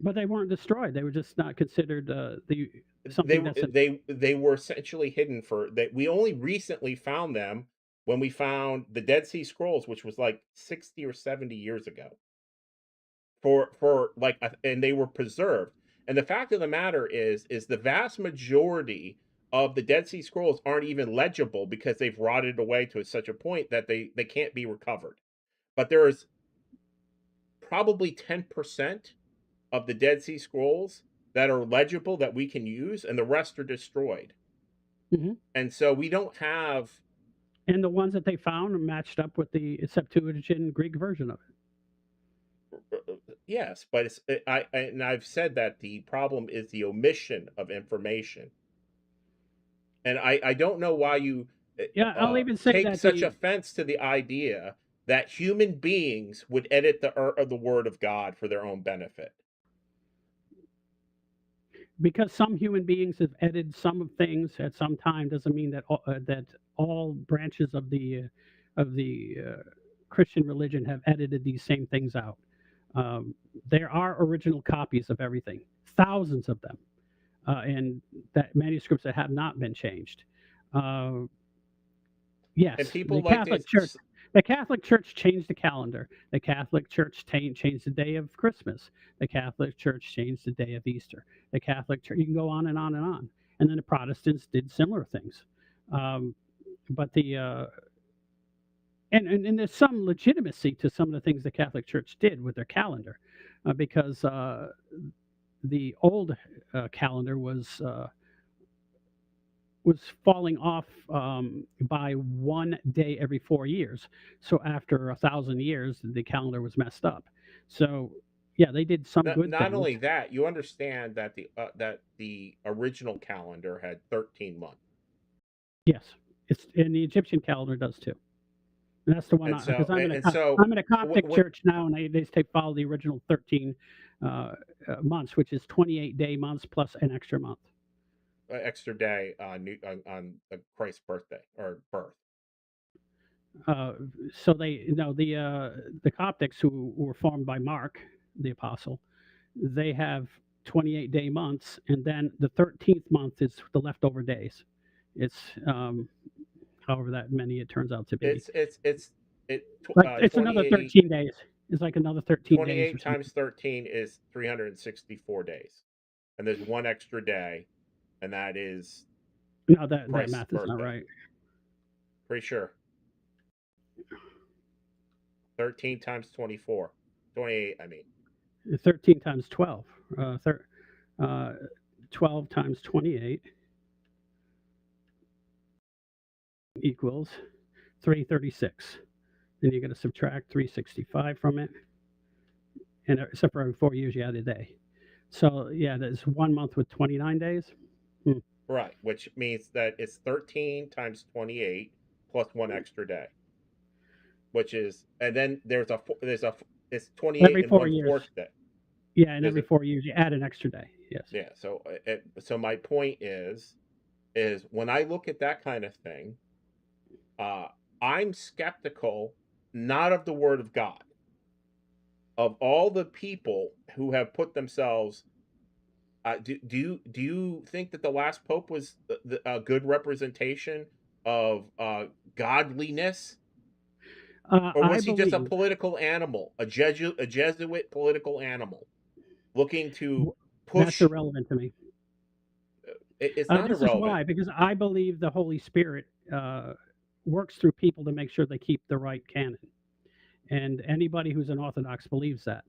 but they weren't destroyed. They were just not considered the They something were that's a, they were essentially hidden for that. We only recently found them when we found the Dead Sea Scrolls, which was like 60 or 70 years ago. For like and they were preserved. And the fact of the matter is the vast majority of the Dead Sea Scrolls aren't even legible because they've rotted away to such a point that they can't be recovered. But there is probably 10% of the Dead Sea Scrolls that are legible that we can use, and the rest are destroyed. Mhm. And so we don't have. And the ones that they found matched up with the Septuagint Greek version of Yes, but and I've said that the problem is the omission of information, and I don't know why you it. Yeah, I'll even say take that such the offense to the idea that human beings would edit the word of God for their own benefit. because some human beings have edited some things at some time doesn't mean that all branches of the Christian religion have edited these same things out. Um, there are original copies of everything, thousands of them, and that manuscripts that have not been changed. Uh, And yes, people like to the Catholic Church changed the calendar. The Catholic Church changed the day of Christmas. The Catholic Church changed the day of Easter. The Catholic Church, you can go on and on and on. And then the Protestants did similar things. Um, but the and there's some legitimacy to some of the things the Catholic Church did with their calendar, because the old calendar was falling off by 1 day every 4 years. So after 1,000 years, the calendar was messed up. So yeah, they did some good not things. only that, you understand that the original calendar had 13 months. Yes, it's and the Egyptian calendar does too. And that's the one And because so and so I'm in a Coptic church now, and they follow the original 13 uh, months, which is 28-day months plus an extra month. extra day on Christ's birthday or birth. Uh, so they the Coptics who were formed by Mark the apostle, they have 28-day months, and then the 13th month is the leftover days. It's however that many it turns out to be. It's it Like it's another 28 13 days. It's like another 13 days or 28 something. times 13 is 364 days. And there's one extra day, and that is No, that Christ's math is not birthday. right. Pretty sure. 13 times 24. 28, I mean. 13 times 12. Uh, 12 times 28 equals 336. Then you're going to subtract 365 from it, and except for every 4 years you add a day. So yeah, there's 1 month with 29 days. Hmm. Right, which means that it's 13 times 28 plus one extra day, which is, and then it's 28 Every and four one years. fourth day. Yeah, and There's every a, 4 years you add an extra day. Yes. yeah, so my point is when I look at that kind of thing, uh, I'm skeptical not of the word of God, of all the people who have put themselves. Do you think that the last pope was a good representation of godliness, or I was he just a believe political animal, a Jesuit political animal looking to that's push? irrelevant to me. It's not This is irrelevant. why, because I believe the Holy Spirit works through people to make sure they keep the right canon, and anybody who's an Orthodox believes that.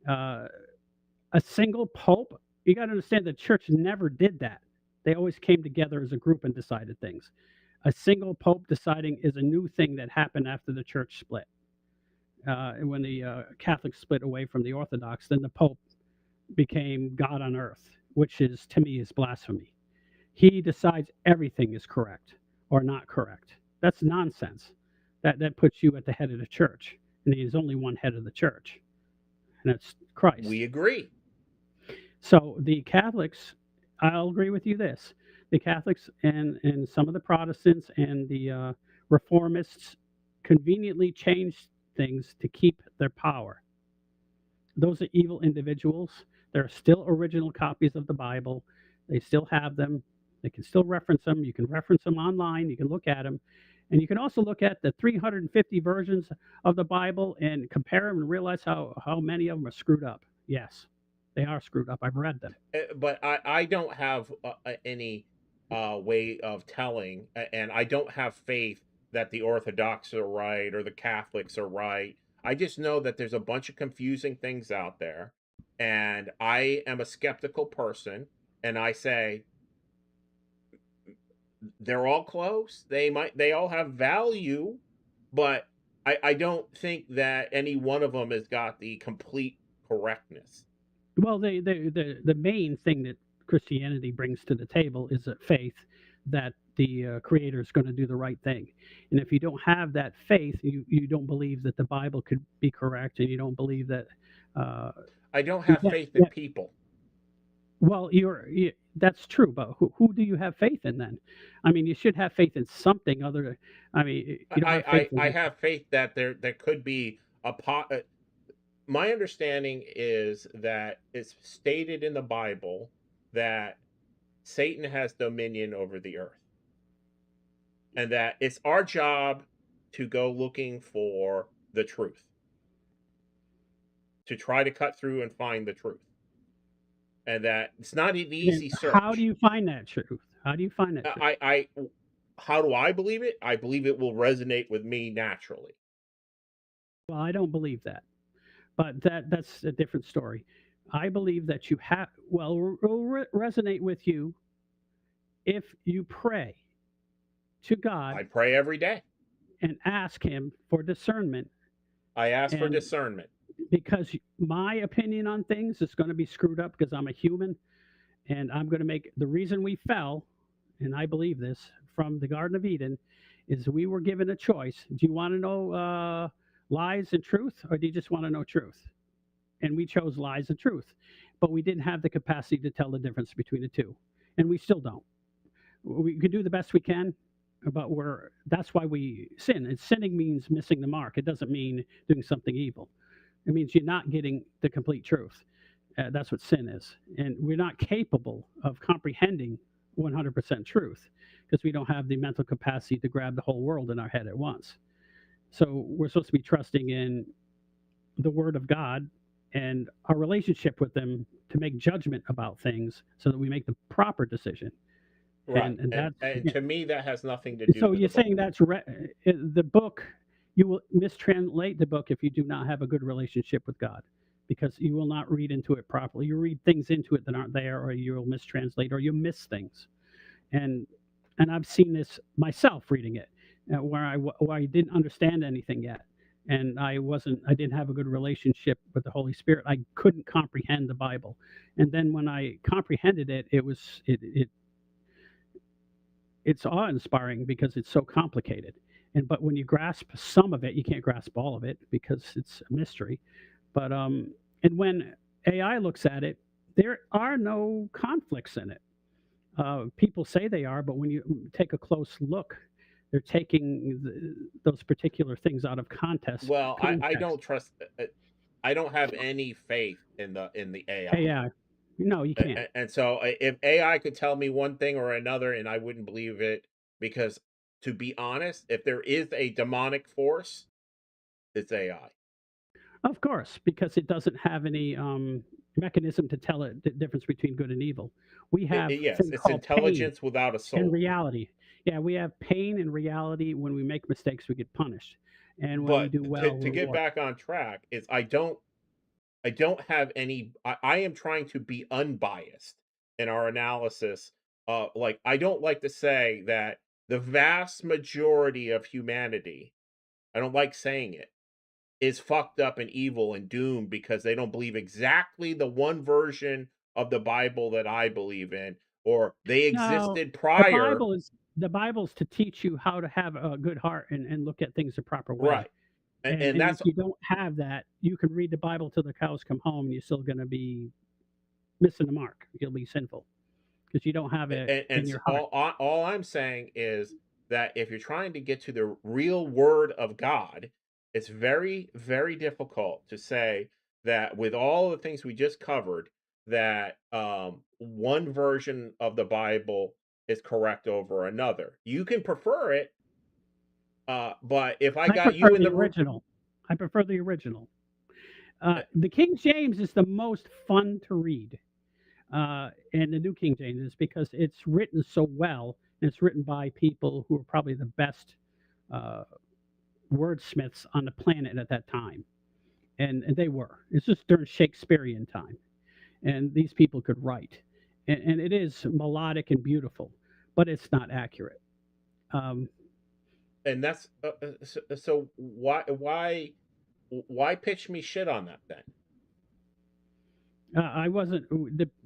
Uh, a single pope, you got to understand the church never did that. They always came together as a group and decided things. A single pope deciding is a new thing that happened after the church split. When the Catholics split away from the Orthodox, then the pope became God on earth, which is to me is blasphemy. He decides everything is correct or not correct. That's nonsense. That puts you at the head of the church, and there's only one head of the church. and it's Christ. We agree. So the Catholics, I'll agree with you this: the Catholics and some of the Protestants and the Reformists conveniently changed things to keep their power. Those are evil individuals. There are still original copies of the Bible. They still have them. They can still reference them. You can reference them online. You can look at them. And you can also look at the 350 versions of the Bible and compare them and realize how many of them are screwed up. Yes, they are screwed up. I've read them. But I don't have any way of telling, and I don't have faith that the Orthodox are right or the Catholics are right. I just know that there's a bunch of confusing things out there, and I am a skeptical person, and I say they're all close. They all have value, but I don't think that any one of them has got the complete correctness. Well, the main thing that Christianity brings to the table is a faith that the Creator is going to do the right thing. And if you don't have that faith, you don't believe that the Bible could be correct, and you don't believe that. Uh, I don't you have can't, faith in yeah, people. well, that's true, but who do you have faith in then? I mean, you should have faith in something other. I mean, you don't have faith I in. have faith that there could be my understanding is that it's stated in the Bible that Satan has dominion over the earth, and that it's our job to go looking for the truth, to try to cut through and find the truth, and that it's not an And easy how do search. you find that truth? How do you find that truth? I how do I believe it? I believe it will resonate with me naturally. Well, I don't believe that. But that's a different story. I believe that you have well it will resonate with you if you pray to God I pray every day. and ask Him for discernment. I ask for And discernment. because my opinion on things is going to be screwed up because I'm a human, and I'm going to make the reason we fell, and I believe this from the Garden of Eden, is we were given a choice. Do you want to know lies and truth, or do you just want to know truth? And we chose lies and truth, but we didn't have the capacity to tell the difference between the two, and we still don't. We can do the best we can, but that's why we sin. And sinning means missing the mark. It doesn't mean doing something evil. It means you're not getting the complete truth. That's what sin is, and we're not capable of comprehending 100% truth because we don't have the mental capacity to grab the whole world in our head at once. So we're supposed to be trusting in the Word of God and our relationship with them to make judgment about things so that we make the proper decision. Right. And that's And yeah. to me that has nothing to do So with you're the saying book. that's the book. You will mistranslate the book if you do not have a good relationship with God, because you will not read into it properly. You read things into it that aren't there, or you'll mistranslate, or you miss things. And I've seen this myself reading it, where I didn't understand anything yet, and I didn't have a good relationship with the Holy Spirit. I couldn't comprehend the Bible, and then when I comprehended it, it's awe inspiring because it's so complicated. And but when you grasp some of it, you can't grasp all of it because it's a mystery. But and when AI looks at it, there are no conflicts in it. People say they are, but when you take a close look, they're taking those particular things out of context. Well, I Context. don't trust I don't have any faith in the AI. AI. No, you can't. And so if AI could tell me one thing or another and I wouldn't believe it because to be honest, if there is a demonic force, it's AI. Of course, because it doesn't have any mechanism to tell it the difference between good and evil. We have a Yes, thing it's called pain intelligence without a and soul. reality. Yeah, we have pain and reality. When we make mistakes, we get punished, and when we But do well, to we're get rewarded. back on track is I don't have any I am trying to be unbiased in our analysis. Like I don't like to say that the vast majority of humanity, I don't like saying it, is fucked up and evil and doomed because they don't believe exactly the one version of the Bible that I believe in, or they No, existed prior. The Bible's to teach you how to have a good heart and look at things the proper way. Right. And And if that's you don't have that, you can read the Bible till the cows come home, and you're still going to be missing the mark. You'll be sinful because you don't have it in your heart. all I'm saying is that if you're trying to get to the real word of God, it's very, very difficult to say that with all the things we just covered, that one version of the Bible is correct over another. You can prefer it, but if I I got you prefer in the the room, original. I prefer the original. The King James is the most fun to read, and the New King James is because it's written so well, and it's written by people who are probably the best uh, wordsmiths on the planet at that time, and they were. It's just during Shakespearean time, and these people could write, and it is melodic and beautiful, but it's not accurate. Um, and that's so why pitch me shit on that then? I wasn't.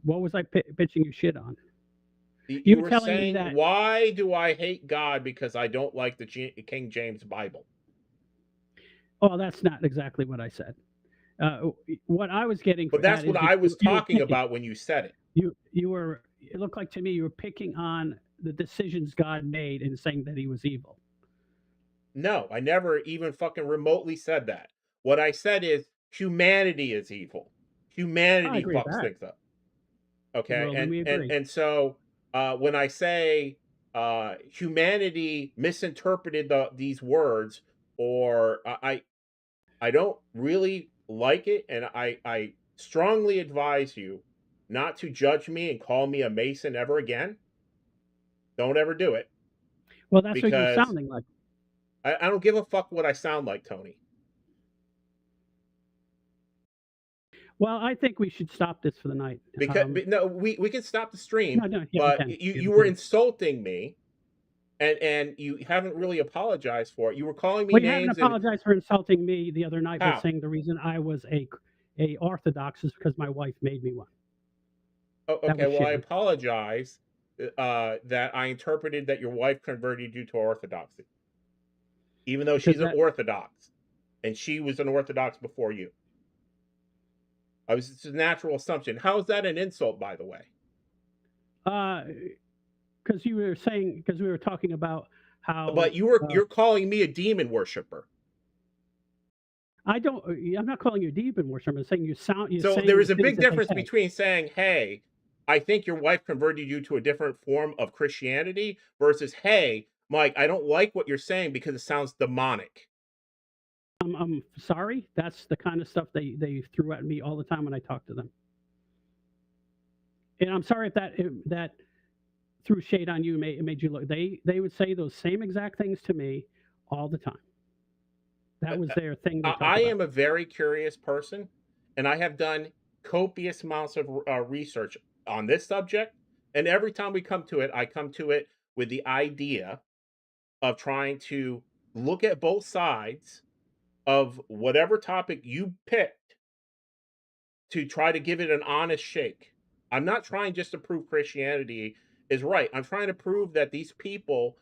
What was I pitching you shit on? You You were were telling me saying, that. why do I hate God because I don't like the King James Bible? Oh, that's not exactly what I said. What I was getting But at that's what is I was you were talking picking. about when you said it. You were. It looked like to me you were picking on the decisions God made and saying that He was evil. No, I never even fucking remotely said that. What I said is humanity is evil. I Humanity agree with fucks that. things up. Okay, Well, then we agree. and so when I say humanity misinterpreted these words, or I don't really like it, and I strongly advise you not to judge me and call me a Mason ever again. Don't ever do it, Well, that's what you're because sounding like. I don't give a fuck what I sound like, Tony. Well, I think we should stop this for the night. Because no, we can stop the stream, No, no, yeah, we but can. Yeah, you we were can. insulting me, and you haven't really apologized for it. You were calling me Well, you haven't names, and apologized for insulting me the other night by how? saying the reason I was a Orthodox is because my wife made me one. Oh, That okay, was well, I shitty. apologize that I interpreted that your wife converted you to Orthodoxy, even though Because she's an that Orthodox, and she was an Orthodox before you. I was It's a natural assumption. How is that an insult, by the way? uh because you were saying because we were talking about how But uh, you're calling me a demon worshiper. I don't. I'm not calling you a demon worshiper. I'm saying you sound. You're So there saying the is a things big that they difference say. between saying, "Hey, I think your wife converted you to a different form of Christianity," versus, "Hey, Mike, I don't like what you're saying because it sounds demonic." I'm sorry. That's the kind of stuff they threw at me all the time when I talked to them. And I'm sorry if that threw shade on you. It made you look. They would say those same exact things to me all the time. That was their thing they talk I about. am a very curious person, and I have done copious amounts of research on this subject. And every time we come to it, I come to it with the idea of trying to look at both sides of whatever topic you picked to try to give it an honest shake. I'm not trying just to prove Christianity is right. I'm trying to prove that these people,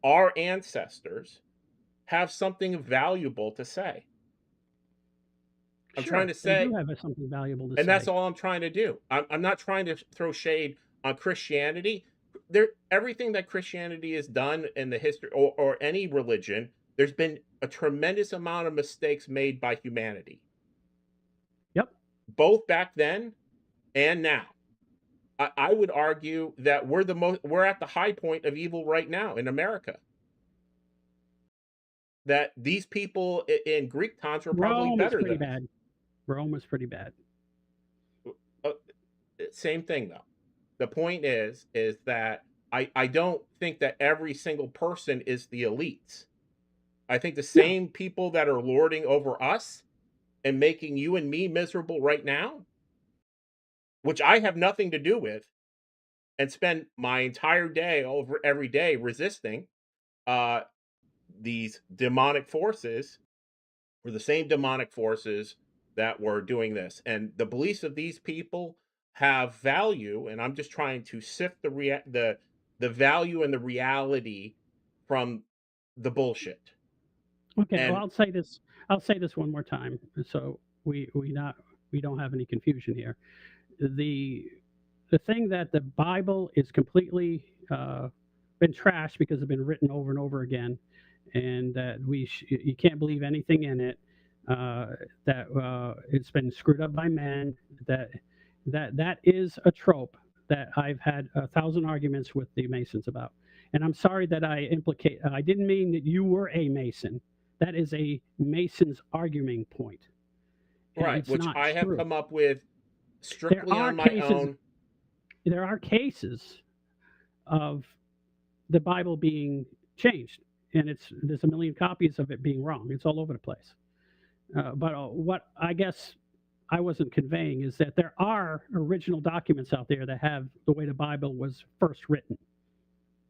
our ancestors, have something valuable to say. I'm trying Sure, to they do say, have something valuable to and that's say. all I'm trying to do. I'm not trying to throw shade on Christianity. Everything that Christianity has done in the history, or any religion, there's been a tremendous amount of mistakes made by humanity, Yep. both back then and now. I would argue that we're at the high point of evil right now in America. That these people in Greek times were probably Rome is better pretty than us. bad. Rome was pretty bad. Uh, Same thing though. The point is that I don't think that every single person is the elites. I think the No, same people that are lording over us and making you and me miserable right now, which I have nothing to do with, and spend my entire day over every day resisting uh these demonic forces, were the same demonic forces that were doing this. And the beliefs of these people have value, and I'm just trying to sift the value and the reality from the bullshit. Okay, well, And I'll say this one more time, so we don't have any confusion here. The the thing that the Bible is completely been trashed because it's been written over and over again, and that you can't believe anything in it. Uh, that it's been screwed up by men. That that is a trope that I've had 1,000 arguments with the Masons about. And I'm sorry that I implicate. I didn't mean that you were a Mason. That is a Mason's arguing point, and right, it's which not I have true. come up with There strictly are on my cases. own. There are cases of the Bible being changed, and there's a million copies of it being wrong. It's all over the place. But what I guess I wasn't conveying is that there are original documents out there that have the way the Bible was first written.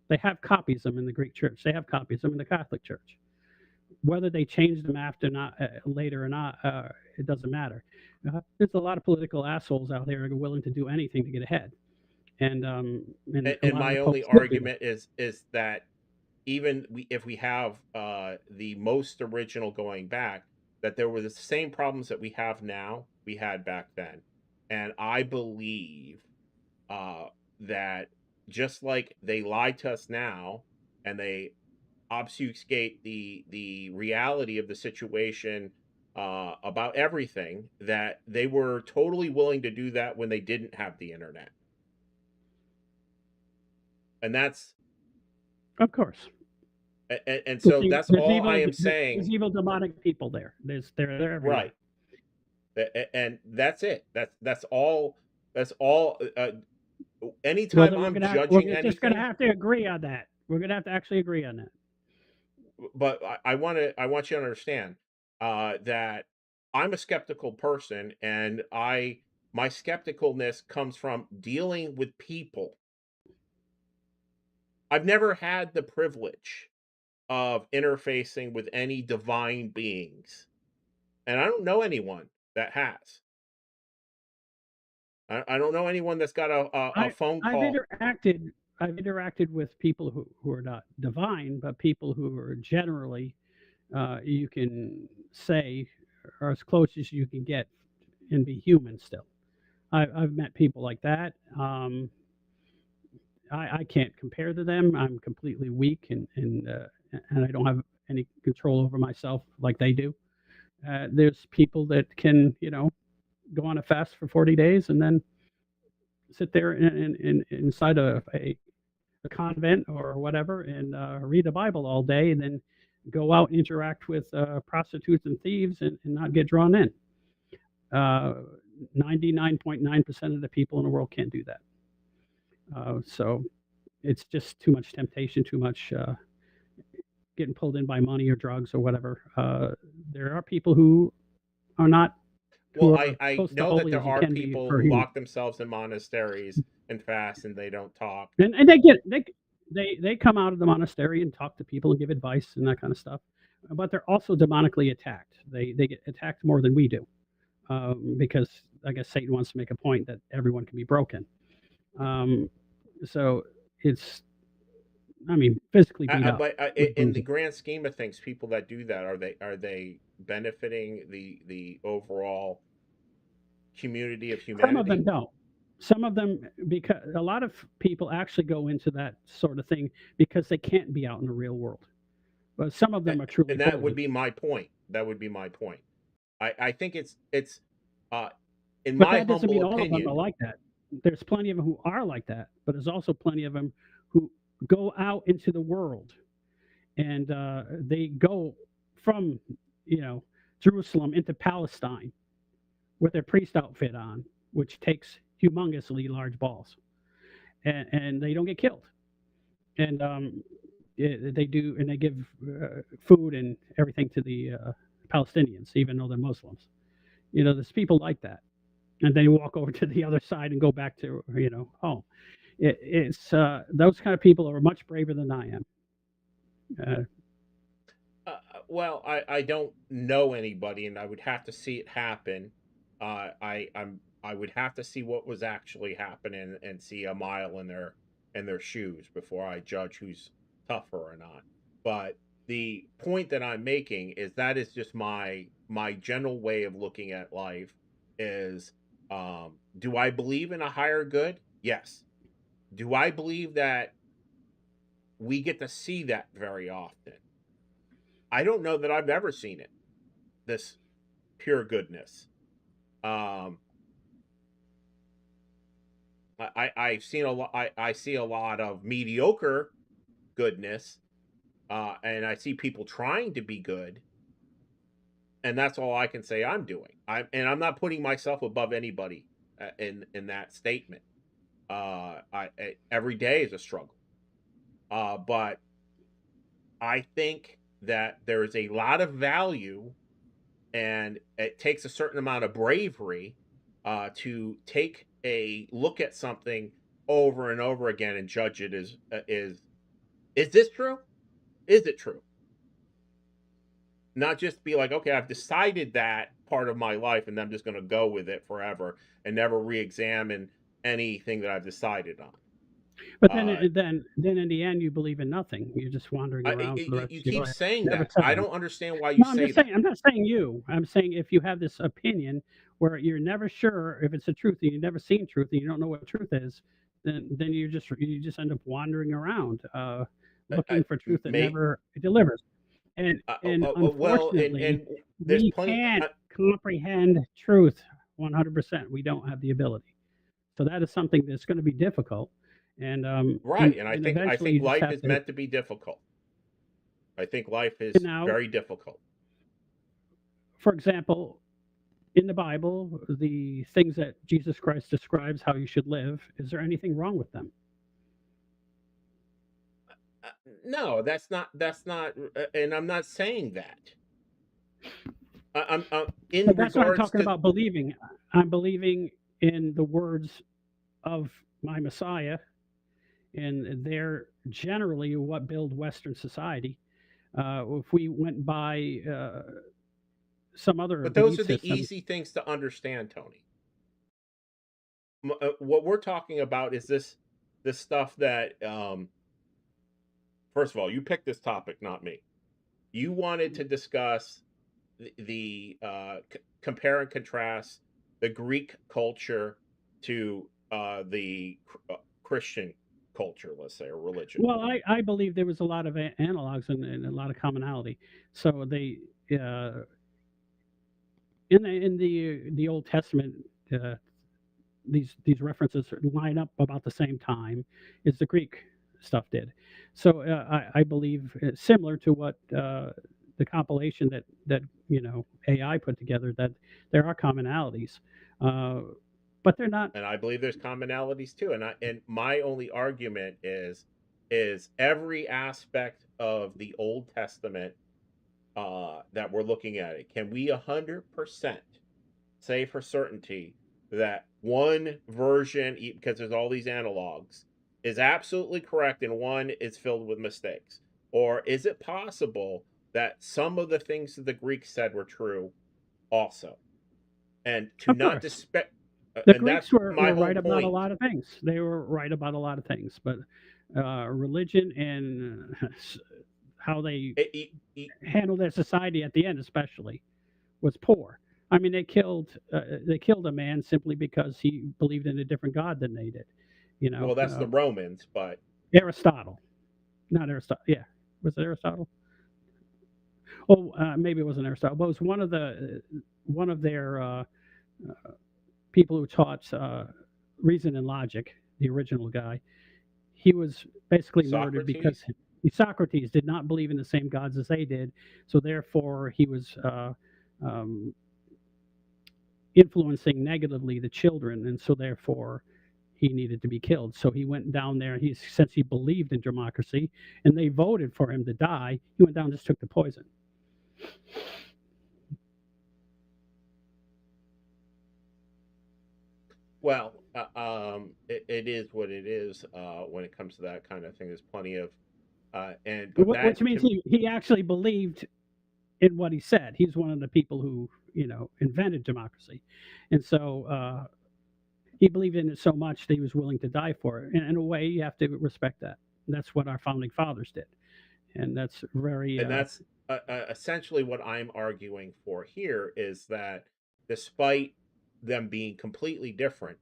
They have copies of them in the Greek Church. They have copies of them in the Catholic Church. Whether they changed them after not later or not, it doesn't matter. There's a lot of political assholes out there who are willing to do anything to get ahead, and a And lot of my the only popes did do it. argument is that even if we have the most original going back, that there were the same problems that we have now we had back then. And I believe uh, that just like they lied to us now and they obfuscate the reality of the situation about everything, that they were totally willing to do that when they didn't have the internet. And that's Of course, and so that's all I am there's saying. evil demonic people there. They're everywhere. Right. And that's it. That's all. That's all. Well, Anytime then I'm we're judging just gonna anything, have to agree on that. We're gonna have to actually agree on that. but I want you to understand that I'm a skeptical person, and my skepticalness comes from dealing with people. I've never had the privilege of interfacing with any divine beings, and I don't know anyone that has. I don't know anyone that's got a I phone I've call. interacted I've interacted with people who are not divine, but people who are generally you can say are as close as you can get and be human still. I've met people like that. I can't compare to them. I'm completely weak and I don't have any control over myself like they do. There's people that can, go on a fast for 40 days and then sit there inside a convent or whatever and read the Bible all day and then go out and interact with prostitutes and thieves and not get drawn in. Uh, 99.9% of the people in the world can't do that. So it's just too much temptation, too much getting pulled in by money or drugs or whatever. There are people who are not who Well, are I close to know that holy there as you are can be people for a who human. lock themselves in monasteries and fast and they don't talk. And they get they come out of the monastery and talk to people and give advice and that kind of stuff. But they're also demonically attacked. They get attacked more than we do because I guess Satan wants to make a point that everyone can be broken. Um, so it's I mean physically beat up But with in the bruises. grand scheme of things, people that do that, are they benefiting the overall community of Some of them humanity? don't. Some of them because a lot of people actually go into that sort of thing because they can't be out in the real world. But some of them are truly And that would holy. be my point. That would be my point. I think it's uh, in But my that doesn't humble mean all of them are opinion. like that. There's plenty of them who are like that, but there's also plenty of them who go out into the world and they go from, you know, Jerusalem into Palestine with their priest outfit on, which takes humongously large balls, and they don't get killed. And they do, and they give food and everything to the Palestinians, even though they're Muslims. There's people like that, and then you walk over to the other side and go back to home. It's those kind of people are much braver than I am. Uh, Well, I don't know anybody, and I would have to see it happen. I would have to see what was actually happening and see a mile in their shoes before I judge who's tougher or not. But the point that I'm making is that is just my general way of looking at life is, do I believe in a higher good? Yes. Do I believe that we get to see that very often? I don't know that I've ever seen it. This pure goodness. Um, I've seen a lot. I see a lot of mediocre goodness, and I see people trying to be good, and that's all I can say I'm doing. I'm not putting myself above anybody in that statement. Every day is a struggle, but I think that there is a lot of value, and it takes a certain amount of bravery to take a look at something over and over again and judge it as is this true? Is it true? Not just be like, okay, I've decided that part of my life, and I'm just going to go with it forever and never re-examine anything that I've decided on. But then, Uh, then in the end, you believe in nothing. You're just wandering around for the rest you of your keep life, saying never that. I settling. don't understand why you No, I'm say just saying. that. I'm not saying you. I'm saying if you have this opinion where you're never sure if it's the truth, and you've never seen truth, and you don't know what truth is, then you just end up wandering around, looking for truth that May never delivers. And well, unfortunately, and there's we plenty. can't comprehend truth 100%. We don't have the ability. So that is something that's going to be difficult, and Right, and I eventually think you just life have is to. meant to be difficult. I think life And is now, very difficult. for example, in the Bible, the things that Jesus Christ describes how you should live, is there anything wrong with them? Uh, no, that's not, and I'm not saying that. I'm in But that's what I'm regards talking to. about believing. I'm believing in the words of my Messiah, and they're generally what build Western society. If we went by some other But those belief are the systems, easy things to understand, Tony. What we're talking about is this stuff that, first of all, you picked this topic, not me. You wanted to discuss the compare and contrast the Greek culture to the Christian culture, let's say, or religion. well, I believe there was a lot of analogs and a lot of commonality. So they uh, in the Old Testament, uh, these references line up about the same time as the Greek stuff did. So I believe it's similar to what the compilation that AI put together, that there are commonalities, uh, but they're not. And I believe there's commonalities too. And my only argument is every aspect of the Old Testament that we're looking at it. Can we 100% say for certainty that one version, because there's all these analogs, is absolutely correct and one is filled with mistakes? Or is it possible that some of the things that the Greeks said were true also? And to Of not course, dispe- the and Greeks that's my were whole right about a point. lot of things. They were right about a lot of things, but religion and how they It, it, it- handled their society at the end, especially, was poor. I mean, they killed a man simply because he believed in a different god than they did. You know, well, that's the Romans, but Aristotle, not Aristotle. Yeah, was it Aristotle? Oh, maybe it wasn't Aristotle, but it was one of their people who taught reason and logic. The original guy, he was basically murdered because Socrates. Socrates did not believe in the same gods as they did. So therefore, he was um, influencing negatively the children, and so therefore he needed to be killed. So he went down there. Since he believed in democracy, and they voted for him to die, he went down and just took the poison. Well, it is what it is when it comes to that kind of thing. There's plenty of and but Which that means to he actually believed in what he said. He's one of the people who invented democracy, and so he believed in it so much that he was willing to die for it. And in a way, you have to respect that. And that's what our founding fathers did. and that's very And that's essentially what I'm arguing for here is that despite them being completely different,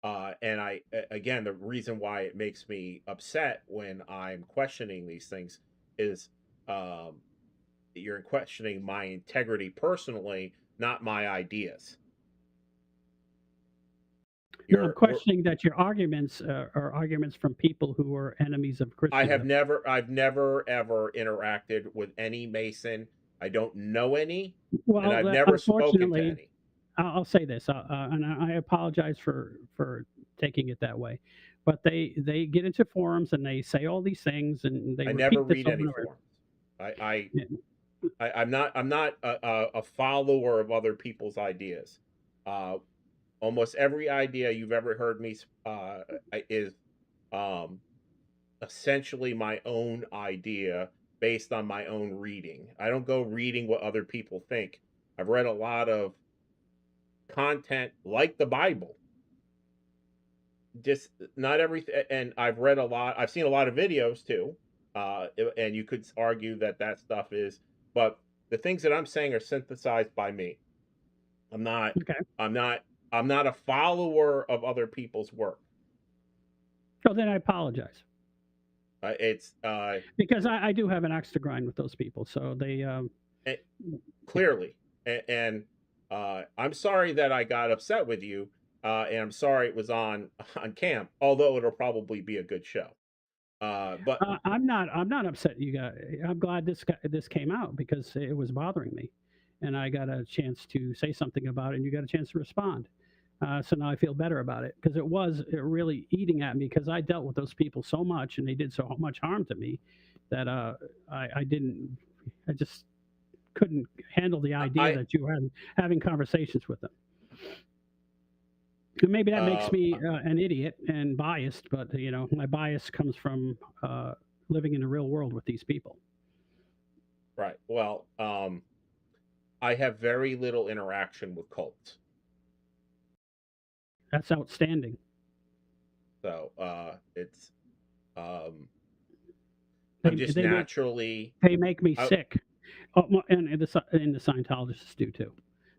and again, the reason why it makes me upset when I'm questioning these things is um, you're questioning my integrity personally, not my ideas. no, I'm You're we're, questioning that your arguments are arguments from people who are enemies of Christendom. I've never ever interacted with any Mason. I don't know any, and Well, I've never spoken to unfortunately, any. I'll say this, and I apologize for taking it that way, but they get into forums and they say all these things and they I never repeat this read over any and over. forums. I, I, Yeah. I'm not a follower of other people's ideas. Uh, Almost every idea you've ever heard me is um, essentially my own idea based on my own reading. I don't go reading what other people think. I've read a lot of content like the Bible, just not everything. And I've read a lot. I've seen a lot of videos too, and you could argue that that stuff is. But the things that I'm saying are synthesized by me. I'm not. Okay. I'm not. I'm not a follower of other people's work. So then I apologize It's because I do have an axe to grind with those people. So they, it, yeah. clearly, and I'm sorry that I got upset with you, and I'm sorry it was on on camp. Although it'll probably be a good show. But I'm not upset. You got. I'm glad this came out because it was bothering me, and I got a chance to say something about it, and you got a chance to respond. So now I feel better about it because it was really eating at me because I dealt with those people so much and they did so much harm to me that I didn't. I just couldn't handle the idea I that you were having conversations with them. And maybe that makes uh, me an idiot and biased, but my bias comes from living in the real world with these people. right. Well, I have very little interaction with cults, That's outstanding. so it's um, They I'm just they make naturally. they make me I, sick. Oh, and the Scientologists do too.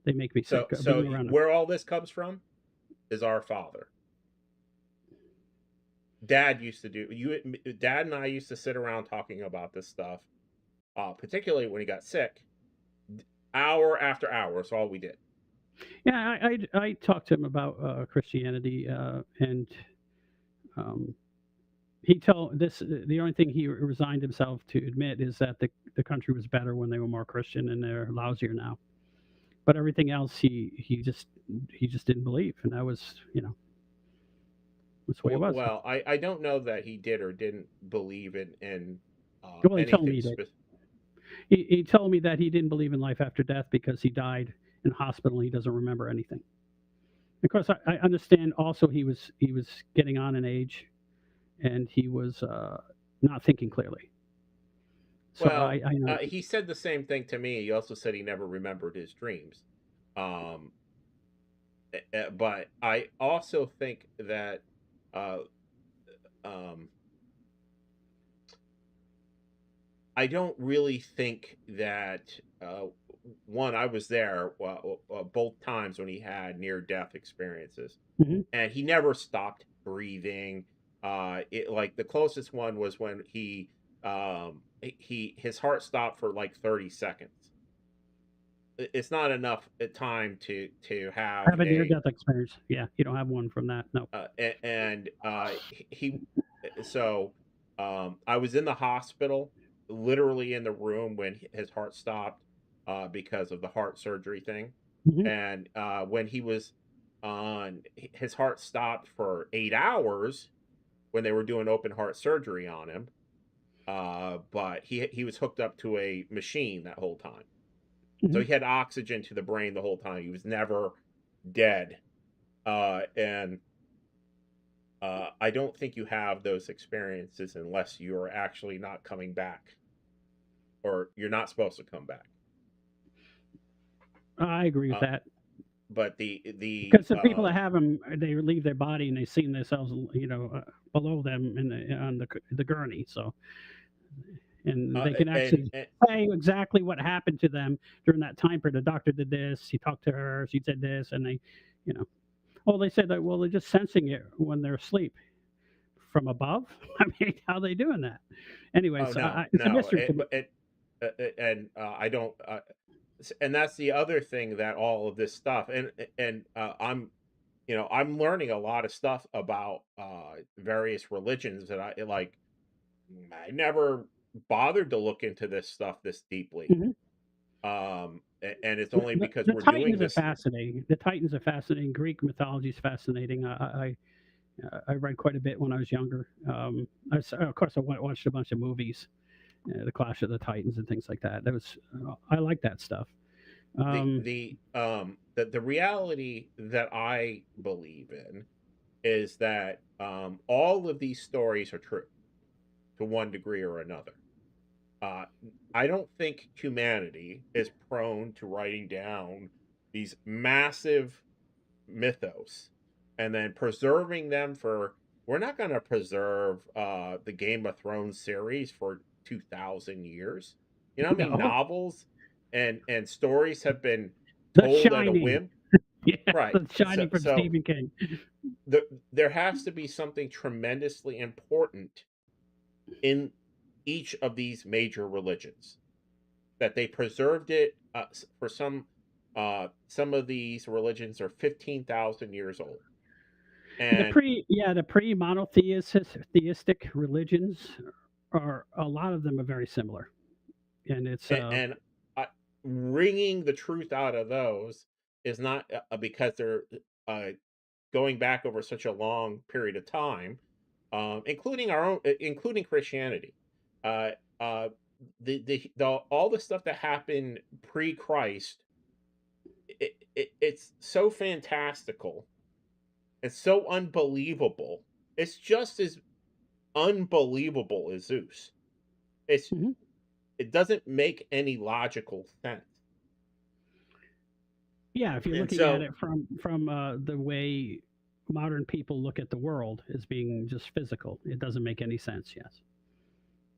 They make me sick being around them. where all this comes from is our father. Dad used to do you. Dad and I used to sit around talking about this stuff, particularly when he got sick, hour after hour. That's all we did. Yeah, I talked to him about Christianity, and um, he told this. The only thing he resigned himself to admit is that the country was better when they were more Christian, and they're lousier now. But everything else, he just didn't believe, and that was that's the way it was. Well, I don't know that he did or didn't believe in Well, he told me anything he did. specific. He told me that he didn't believe in life after death because he died in hospital. And he doesn't remember anything. Of course, I understand. Also, he was getting on in age, and he was not thinking clearly. So Well, I know. he said the same thing to me. He also said he never remembered his dreams. Um, but I also think that uh, um, I don't really think that one. I was there both times when he had near death experiences, Hmm. and he never stopped breathing. Like the closest one was when his heart stopped for like 30 seconds. It's not enough time to have Have a near a death experience. Yeah, you don't have one from that. No. and he so I was in the hospital, literally in the room when his heart stopped because of the heart surgery thing, Hmm. and when he was on his heart stopped for 8 hours when they were doing open heart surgery on him, but he was hooked up to a machine that whole time, so Hmm. he had oxygen to the brain the whole time. He was never dead, and I don't think you have those experiences unless you're actually not coming back, or you're not supposed to come back. I agree with Uh, that but the because the people that have them, they leave their body and they see themselves, below them in the on the gurney. So and uh, they can actually and say exactly what happened to them during that time period. The doctor did this, he talked to her, she said this, and they, you know, oh, they said that. Well, they're just sensing it when they're asleep from above. I mean, how are they doing that? oh Anyways, no, it's a no, mystery to me. and I don't. And that's the other thing that all of this stuff, and I'm, I'm learning a lot of stuff about various religions that I like. I never bothered to look into this stuff this deeply. Mhm. And it's only because The we're doing Titans are this. fascinating. The Titans are fascinating. Greek mythology is fascinating. I read quite a bit when I was younger. Of course, I watched a bunch of movies, the Clash of the Titans and things like that. That was I like that stuff. Um, The reality that I believe in is that all of these stories are true to one degree or another. Uh, I don't think humanity is prone to writing down these massive mythos and then preserving them for. We're not going to preserve the Game of Thrones series for 2,000 years. You know how many no, novels and stories have been The told at a Shining. whim? Yeah, Right. The So Shining from so Stephen King. there has to be something tremendously important in each of these major religions that they preserved it for some of these religions are 15,000 years old. And The pre monotheistic theistic religions are a lot of them are very similar, and it's and I, wringing the truth out of those is not because they're uh, going back over such a long period of time, including our own, including Christianity. Uh, uh, the all the stuff that happened pre-Christ, it's so fantastical. It's so unbelievable. It's just as unbelievable as Zeus. It's mhm. it doesn't make any logical sense. Yeah, if you're And looking at so it from the way modern people look at the world as being just physical, it doesn't make any sense. Yes,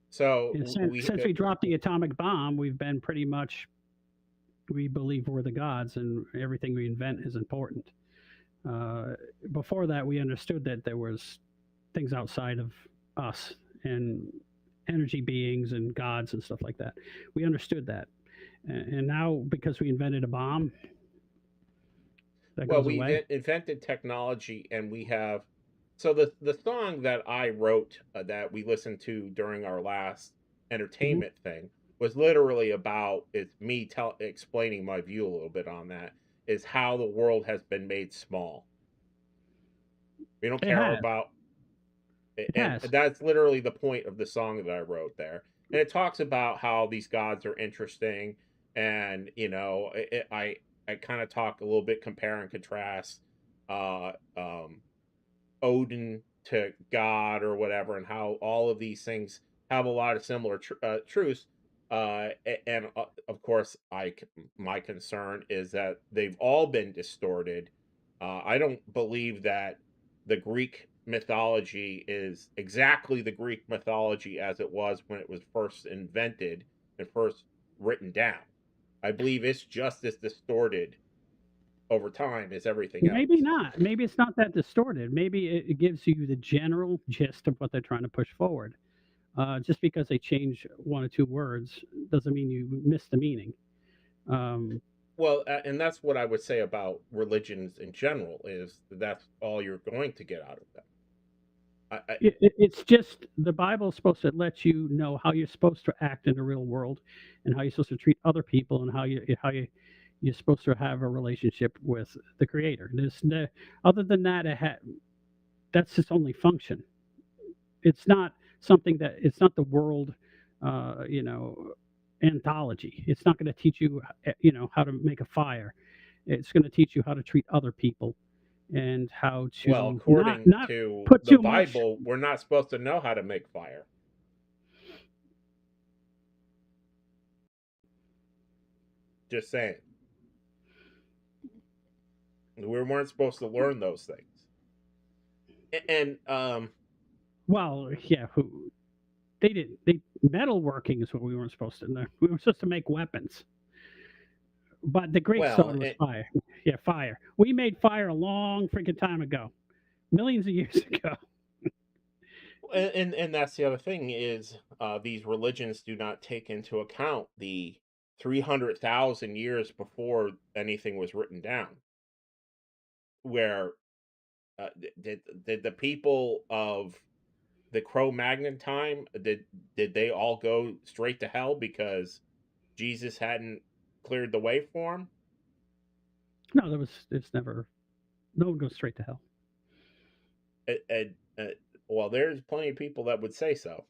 so and we since we dropped the atomic bomb, we've been pretty much we believe we're the gods and everything we invent is important. Uh, Before that, we understood that there was things outside of us and energy beings and gods and stuff like that. We understood that, and now because we invented a bomb, that well goes we away. invented technology, and we have. So the song that I wrote that we listened to during our last Mhm. entertainment thing was literally about it's me explaining my view a little bit on that, is how the world has been made small. We don't It care has. about. It And has. that's literally the point of the song that I wrote there. And it talks about how these gods are interesting, and I kind of talk a little bit, compare and contrast uh, um, Odin to God or whatever, and how all of these things have a lot of similar truths. And of course, my concern is that they've all been distorted. I don't believe that the Greek mythology is exactly the Greek mythology as it was when it was first invented and first written down. I believe it's just as distorted over time as everything Maybe else. not. Maybe it's not that distorted. Maybe it gives you the general gist of what they're trying to push forward. Just because they change one or two words doesn't mean you miss the meaning. Um, Well, and that's what I would say about religions in general is that's all you're going to get out of them. it's just the Bible is supposed to let you know how you're supposed to act in the real world, and how you're supposed to treat other people, and you're supposed to have a relationship with the Creator. There's no, other than that, that's its only function. It's not something that it's not the world, uh, you know, anthology. It's not going to teach you, how to make a fire. It's going to teach you how to treat other people and how Well, to according not to put the too much. Bible, we're not supposed to know how to make fire. Just saying. We weren't supposed to learn those things. And Well, yeah, who? they did they metalworking is what we weren't supposed to know. We were supposed to make weapons, but the Greeks thought Well, it was fire. Yeah, fire. We made fire a long freaking time ago, millions of years ago. and that's the other thing is these religions do not take into account the 300,000 years before anything was written down, where did the people of the Cro-Magnon time did they all go straight to hell because Jesus hadn't cleared the way for them? No, there was. It's never. No one goes straight to hell. Well, there's plenty of people that would say so,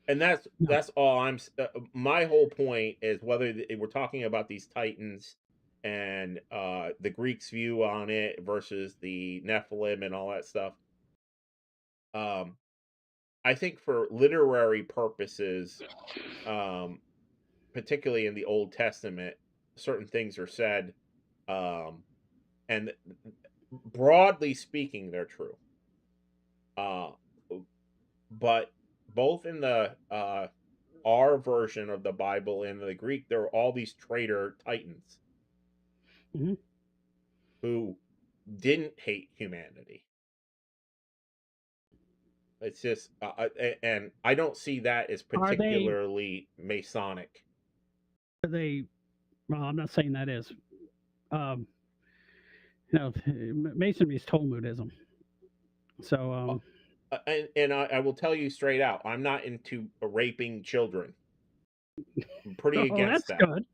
and that's No. that's all my whole point is whether we're talking about these titans and the Greeks' view on it versus the Nephilim and all that stuff. Um, I think for literary purposes, um, particularly in the Old Testament, certain things are said, um, and broadly speaking, they're true. Uh, but both in the our version of the Bible and the Greek, there are all these traitor titans Hmm. who didn't hate humanity. It's just, and I don't see that as Are they? particularly Masonic. Are they? Well, I'm not saying that is. Um, you know, Masonry is Talmudism. So, Uh, and I will tell you straight out, I'm not into raping children. I'm pretty oh, against that's that.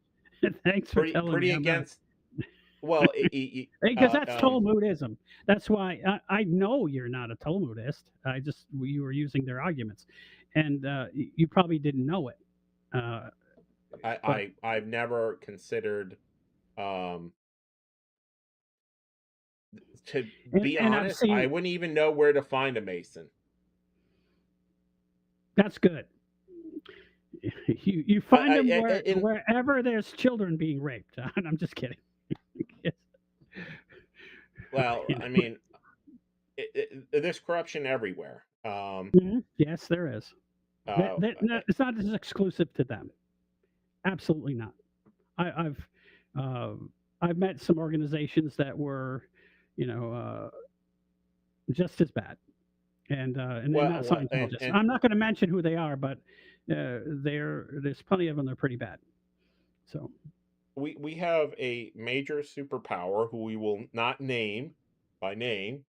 good. Thanks for telling Pretty me. I'm not. against. Well, Because that's Talmudism. That's why I know you're not a Talmudist. I just you were using their arguments, and you probably didn't know it. Uh, but I've never considered. Um, to be and I've honest, I seen wouldn't even know where to find a Mason. that's good. You find them In wherever there's children being raped. And I'm just kidding. well, You I know. mean, there's corruption everywhere. Mhm. Yes, there is. Uh, No, it's not as exclusive to them. Absolutely not. I, uh, I've met some organizations that were, you know, just as bad, and they're not Scientologists. and I'm not going to mention who they are, but there's plenty of them that are pretty bad. So, we have a major superpower who we will not name by name.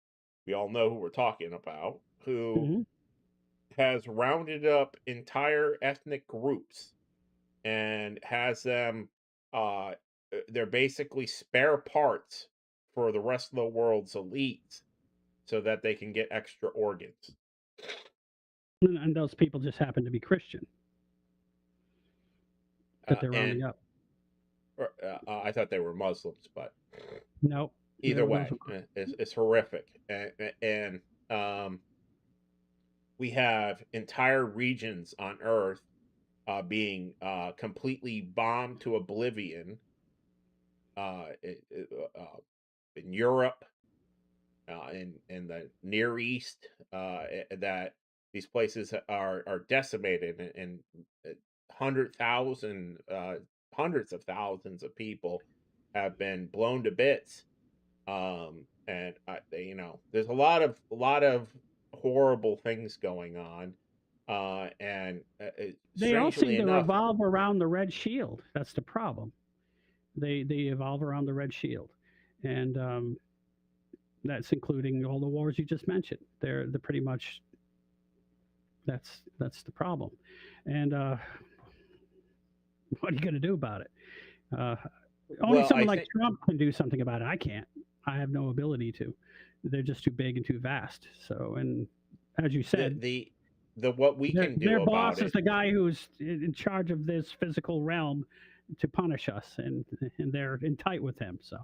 We all know who we're talking about, who mhm. has rounded up entire ethnic groups and has them uh they're basically spare parts for the rest of the world's elites so that they can get extra organs. And those people just happen to be Christian that they're And rounding up. I thought they were Muslims, but No, either those way, are it's horrific. And we have entire regions on Earth being completely bombed to oblivion uh, it- it, uh, in Europe, in the Near East, that these places are decimated, and uh, 100,000, hundreds of thousands of people have been blown to bits. And there's a lot of horrible things going on, and they all strangely seem to enough, revolve around the red shield. That's the problem. They evolve around the red shield, and that's including all the wars you just mentioned. They're pretty much that's the problem, and what are you going to do about it? Uh, Only well, someone I like think Trump can do something about it. I can't. I have no ability to. They're just too big and too vast. So, and as you the said, the the what we can their do about boss is it. the guy who's in charge of this physical realm to punish us, and they're in tight with him. So,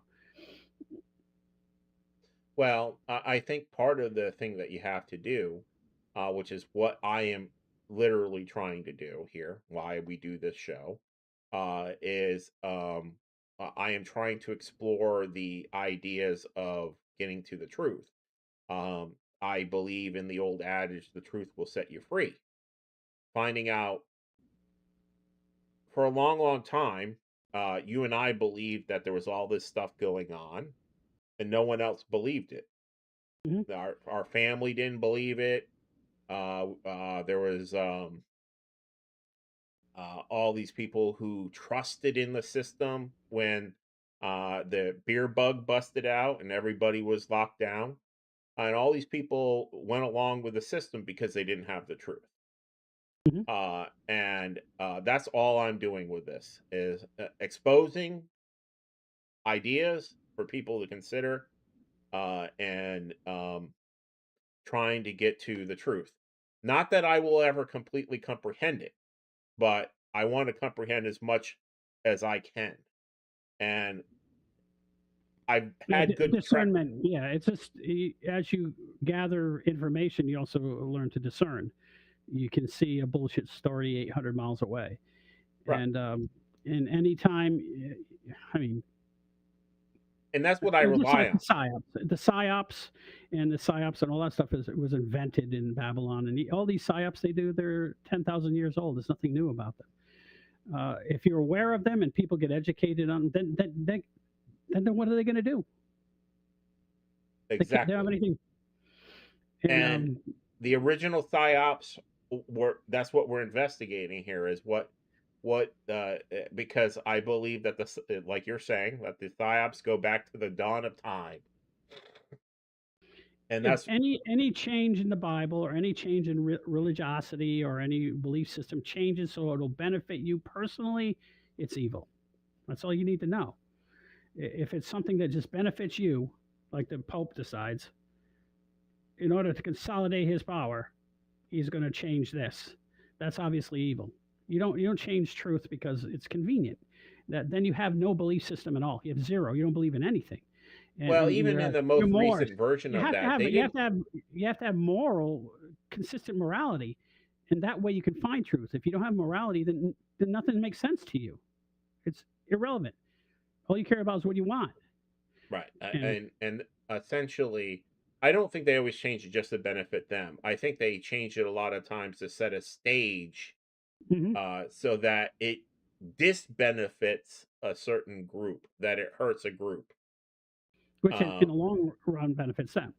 Well, I think part of the thing that you have to do, which is what I am literally trying to do here, why we do this show, is I am trying to explore the ideas of getting to the truth. I believe in the old adage, the truth will set you free. finding out for a long, long time, you and I believed that there was all this stuff going on, and no one else believed it. Mhm. Our family didn't believe it. There was all these people who trusted in the system when the beer bug busted out and everybody was locked down. And all these people went along with the system because they didn't have the truth. Mhm. And that's all I'm doing with this is exposing ideas for people to consider, and trying to get to the truth. Not that I will ever completely comprehend it, but I want to comprehend as much as I can. And I've Yeah, had good track. discernment. Yeah, it's just as you gather information, you also learn to discern. You can see a bullshit story 800 miles away, Right. and anytime, I mean, And that's what I just rely like on. the psyops and all that stuff was invented in Babylon, and all these psyops they do, they're 10,000 years old. There's nothing new about them. If you're aware of them and people get educated on, then what are they going to do? They don't have Exactly. anything. And And the original psyops were that's what we're investigating here is because I believe that like you're saying that the psyops go back to the dawn of time. And if that's any change in the Bible or any change in religiosity or any belief system changes so it'll benefit you personally, it's evil. That's all you need to know. If it's something that just benefits you, like the Pope decides, in order to consolidate his power, he's going to change this. That's obviously evil. You don't change truth because it's convenient. That then you have no belief system at all. You have zero. You don't believe in anything, well, and even you're in the you're most more. recent version You of have to that, have they you have didn't. to have you have to have moral, consistent morality, and that way you can find truth. If you don't have morality, then nothing makes sense to you. It's irrelevant. All you care about is what you want. Right. And And essentially, I don't think they always change it just to benefit them. I think they change it a lot of times to set a stage, mhm, so that it disbenefits a certain group, that it hurts a group. which in Um, the long run benefits them.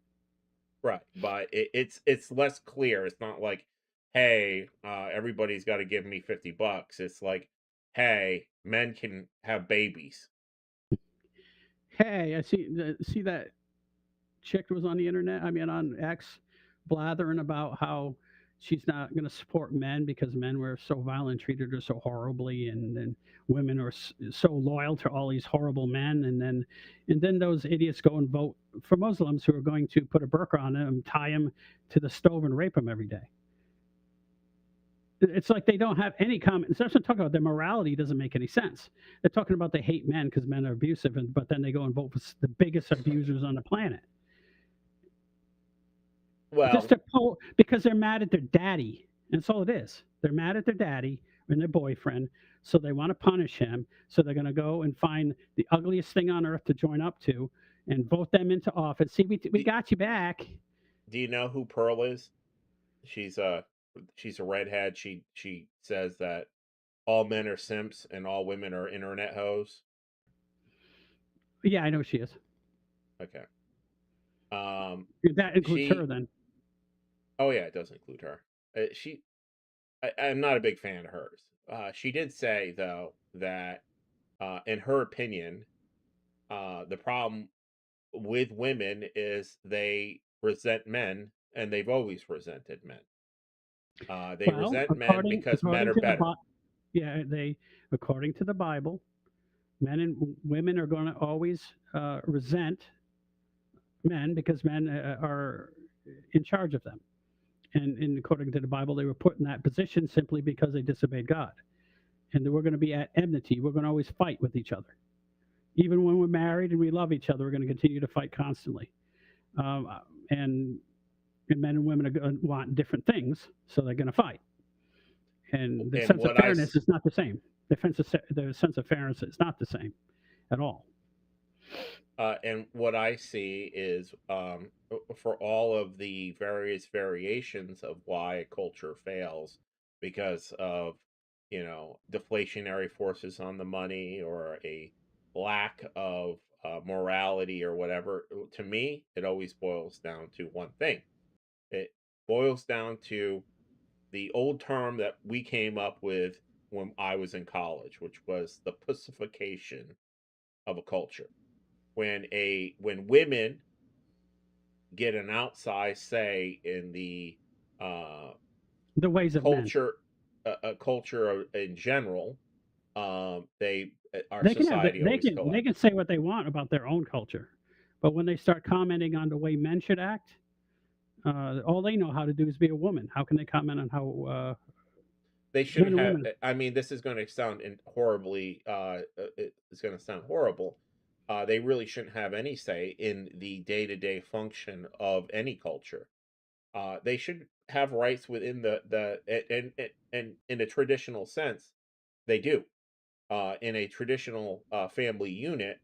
right. But it's less clear. It's not like, hey, everybody's got to give me $50. It's like, hey, men can have babies. Hey, I see that chick was on the internet. I mean, on X, blathering about how she's not going to support men because men were so violent, treated her so horribly, and then women are so loyal to all these horrible men, and then those idiots go and vote for Muslims who are going to put a burqa on them, tie him to the stove, and rape him every day. It's like they don't have any comment. It's not talking about their morality doesn't make any sense. They're talking about they hate men because men are abusive, but then they go and vote for the biggest abusers on the planet. Just Well, to because they're mad at their daddy. That's all it is. They're mad at their daddy and their boyfriend, so they want to punish him. So they're going to go and find the ugliest thing on earth to join up to and vote them into office. See, we do, got you back. do you know who Pearl is? She's a she's a redhead. She says that all men are simps and all women are internet hoes. Yeah, I know she is. Okay. Um, That includes her she. then. Oh yeah, it does include her. I'm not a big fan of hers. She did say though that, in her opinion, the problem with women is they resent men, and they've always resented men. They Well, resent men because men according are to the better. yeah, they according to the Bible, men and women are going to always resent men because men are in charge of them. And according to the Bible, they were put in that position simply because they disobeyed God. And we're going to be at enmity. We're going to always fight with each other. Even when we're married and we love each other, we're going to continue to fight constantly. Um, and, and men and women are going to want different things, so they're going to fight. And the And sense of what I fairness is not the same. The sense of fairness is not the same at all. And what I see is, for all of the various variations of why a culture fails, because of, deflationary forces on the money or a lack of morality or whatever. To me, it always boils down to one thing. It boils down to the old term that we came up with when I was in college, which was the pussification of a culture. When women get an outsized say in the uh, The ways of men. culture, a culture in general, our They can have society always they can collapses. say what they want about their own culture, but when they start commenting on the way men should act, all they know how to do is be a woman. How can they comment on how They men shouldn't and have. women? I mean, this is going to sound horribly. It's going to sound horrible. They really shouldn't have any say in the day-to-day function of any culture. They should have rights within and in a traditional sense, they do. In a traditional family unit,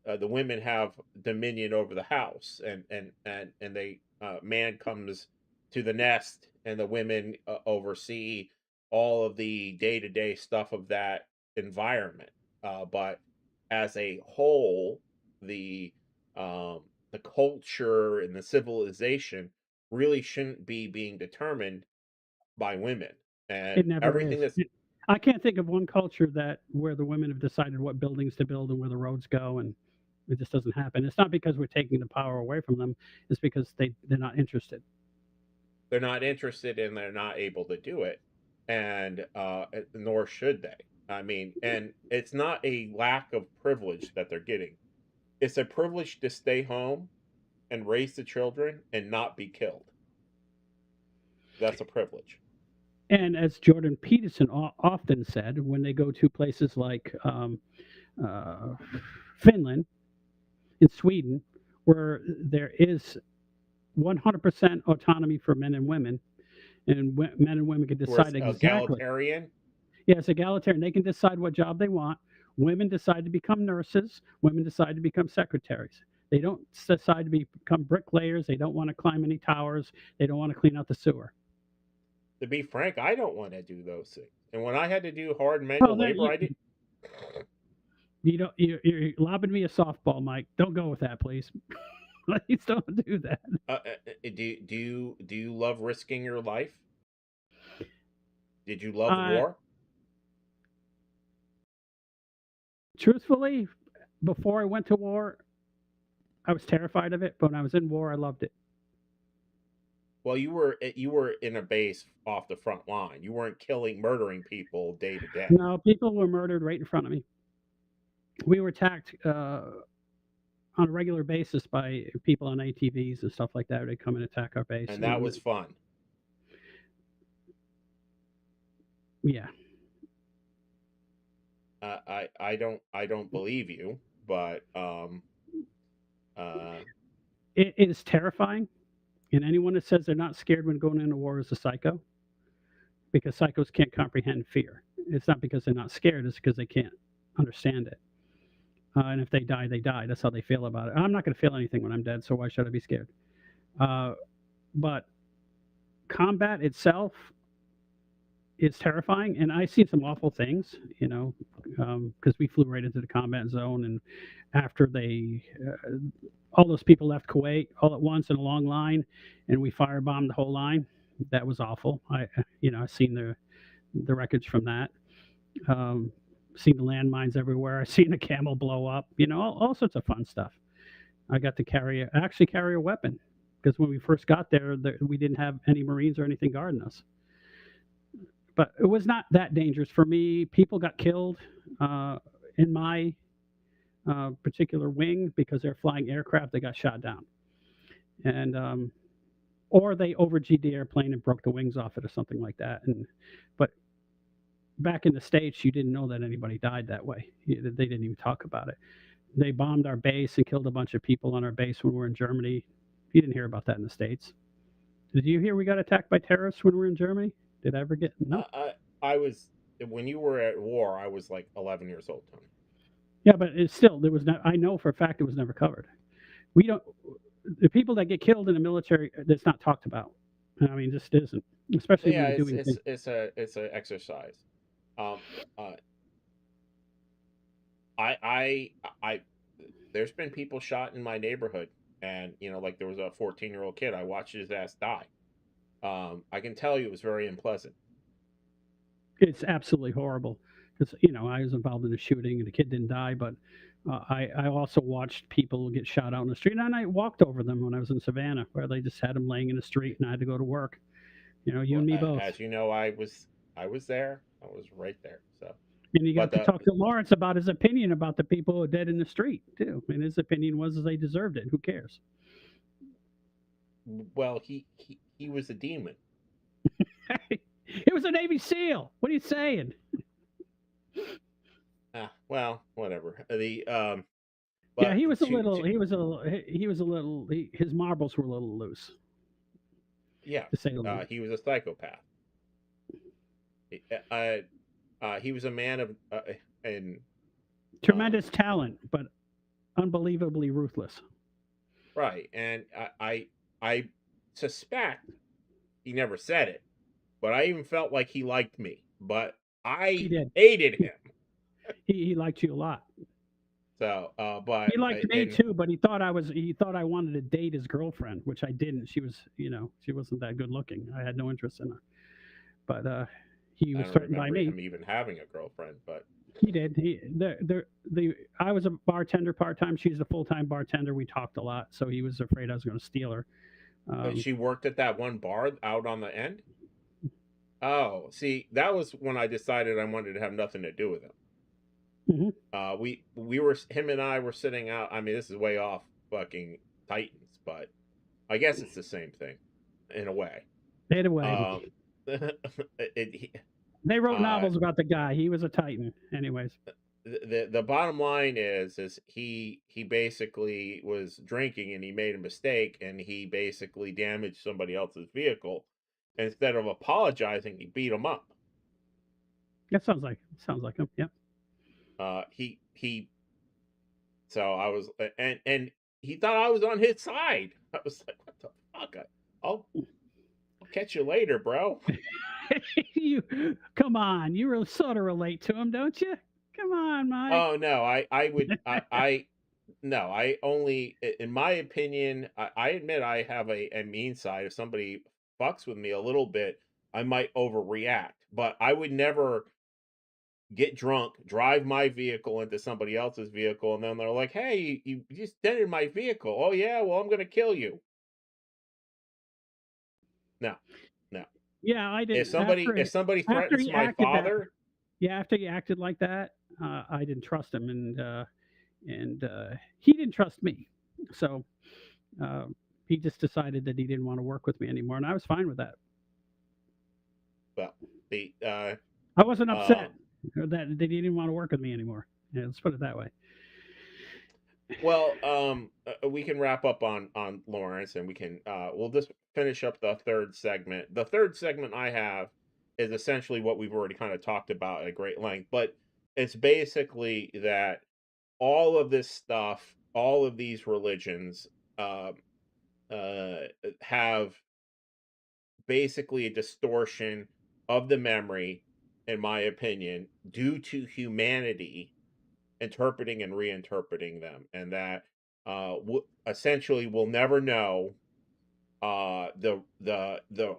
the women have dominion over the house, and they man comes to the nest, and the women oversee all of the day to day stuff of that environment. But as a whole, the the culture and the civilization really shouldn't be being determined by women, It and never everything is. that's I can't think of one culture that where the women have decided what buildings to build and where the roads go, and it just doesn't happen. It's not because we're taking the power away from them; it's because they're not interested. they're not interested and they're not able to do it, and nor should they. I mean, and it's not a lack of privilege that they're getting. It's a privilege to stay home and raise the children and not be killed. That's a privilege. And as Jordan Peterson often said, when they go to places like uh, Finland in Sweden, where there is 100% autonomy for men and women, and men and women can Where it's decide exactly. egalitarian. Yeah, it's egalitarian. They can decide what job they want. Women decide to become nurses. Women decide to become secretaries. They don't decide to become bricklayers. They don't want to climb any towers. They don't want to clean out the sewer. To be frank, I don't want to do those things. And when I had to do hard Well, manual then labor, I did. you don't. You're lobbing me a softball, Mike. Don't go with that, please. Please don't do that. Do you love risking your life? Did you love Uh, war? Truthfully, before I went to war, I was terrified of it. But when I was in war, I loved it. Well, you were in a base off the front line. You weren't murdering people day to day. No, people were murdered right in front of me. We were attacked on a regular basis by people on ATVs and stuff like that. They'd come and attack our base. And that was fun. Yeah, I don't believe you, but uh, it is terrifying. And anyone that says they're not scared when going into war is a psycho, because psychos can't comprehend fear. It's not because they're not scared; it's because they can't understand it. And if they die, they die. That's how they feel about it. I'm not going to feel anything when I'm dead, so why should I be scared? Uh, but combat itself is terrifying, and I see some awful things, because we flew right into the combat zone, and after all those people left Kuwait all at once in a long line, and we firebombed the whole line. That was awful. I've seen the wreckage from that. Um, Seen the landmines everywhere. I've seen a camel blow up. All sorts of fun stuff. I got to actually carry a weapon because when we first got there, we didn't have any Marines or anything guarding us. But it was not that dangerous for me. People got killed in my particular wing because they're flying aircraft. They got shot down, and or they overg'd the airplane and broke the wings off it or something like that. But back in the states, you didn't know that anybody died that way. They didn't even talk about it. They bombed our base and killed a bunch of people on our base when we were in Germany. You didn't hear about that in the states. Did you hear we got attacked by terrorists when we were in Germany? Did I ever get no? I was when you were at war. I was like 11 years old, Tony. Yeah, but it's still there was no. I know for a fact it was never covered. We don't. The people that get killed in the military, that's not talked about. I mean, just isn't, especially when Yeah, you're it's doing it's things. it's a it's an exercise. Um, uh, I there's been people shot in my neighborhood, and like there was a 14-year-old kid. I watched his ass die. I can tell you it was very unpleasant. It's absolutely horrible because I was involved in the shooting and the kid didn't die, but I also watched people get shot out in the street, and I walked over them when I was in Savannah, where they just had them laying in the street, and I had to go to work. You Well, and me both. as you know, I was there. I was right there. So, And you but got to talk to Lawrence about his opinion about the people who are dead in the street too. And his opinion was they deserved it. Who cares? well, he was a demon. It was a Navy SEAL. What are you saying? Well, whatever. Yeah, But he was a to little. He was a little. His marbles were a little loose, yeah, to say the least. he was a psychopath. He was a man of and Tremendous talent, but unbelievably ruthless. right, and I suspect he never said it, but I even felt like he liked me, but He I did. hated He, him. he liked you a lot. So, He but liked me and too, but he thought I was. He thought I wanted to date his girlfriend, which I didn't. She was, she wasn't that good looking. I had no interest in her. But he I was don't threatened by remember me. him even having a girlfriend, but He did. The I was a bartender part time. She's a full time bartender. We talked a lot, so he was afraid I was going to steal her. Um, she worked at that one bar out on the end. Oh, see, that was when I decided I wanted to have nothing to do with him. mhm. We were him and I were sitting out. I mean, this is way off fucking Titans, but I guess it's the same thing in a way. Anyway, Um, it, they wrote uh, novels about the guy. He was a titan. Anyways, the bottom line is he basically was drinking and he made a mistake and he basically damaged somebody else's vehicle. Instead of apologizing, he beat him up. that sounds like him. Yep. He so I was and he thought I was on his side. I was like, what the fuck? I'll catch you later, bro. You come on. You really sort of relate to him, don't you? Come on, Mike. Oh no, I would I no, I only in my opinion, I admit I have a mean side. If somebody fucks with me a little bit, I might overreact, but I would never get drunk, drive my vehicle into somebody else's vehicle, and then they're like, "Hey, you just dented my vehicle." Oh yeah, well I'm gonna kill you. No, no. Yeah, I If didn't. somebody After threatens he my acted that. father, Yeah, after he acted like that, I didn't trust him, and he didn't trust me. So uh, he just decided that he didn't want to work with me anymore, and I was fine with that. well, the I wasn't uh, upset that he didn't want to work with me anymore. Yeah, let's put it that way. well, we can wrap up on Lawrence, and we'll just finish up the third segment. The third segment I have is essentially what we've already kind of talked about at great length, but it's basically that all of this stuff, all of these religions, uh, have basically a distortion of the memory, in my opinion, due to humanity interpreting and reinterpreting them, and that essentially we'll never know the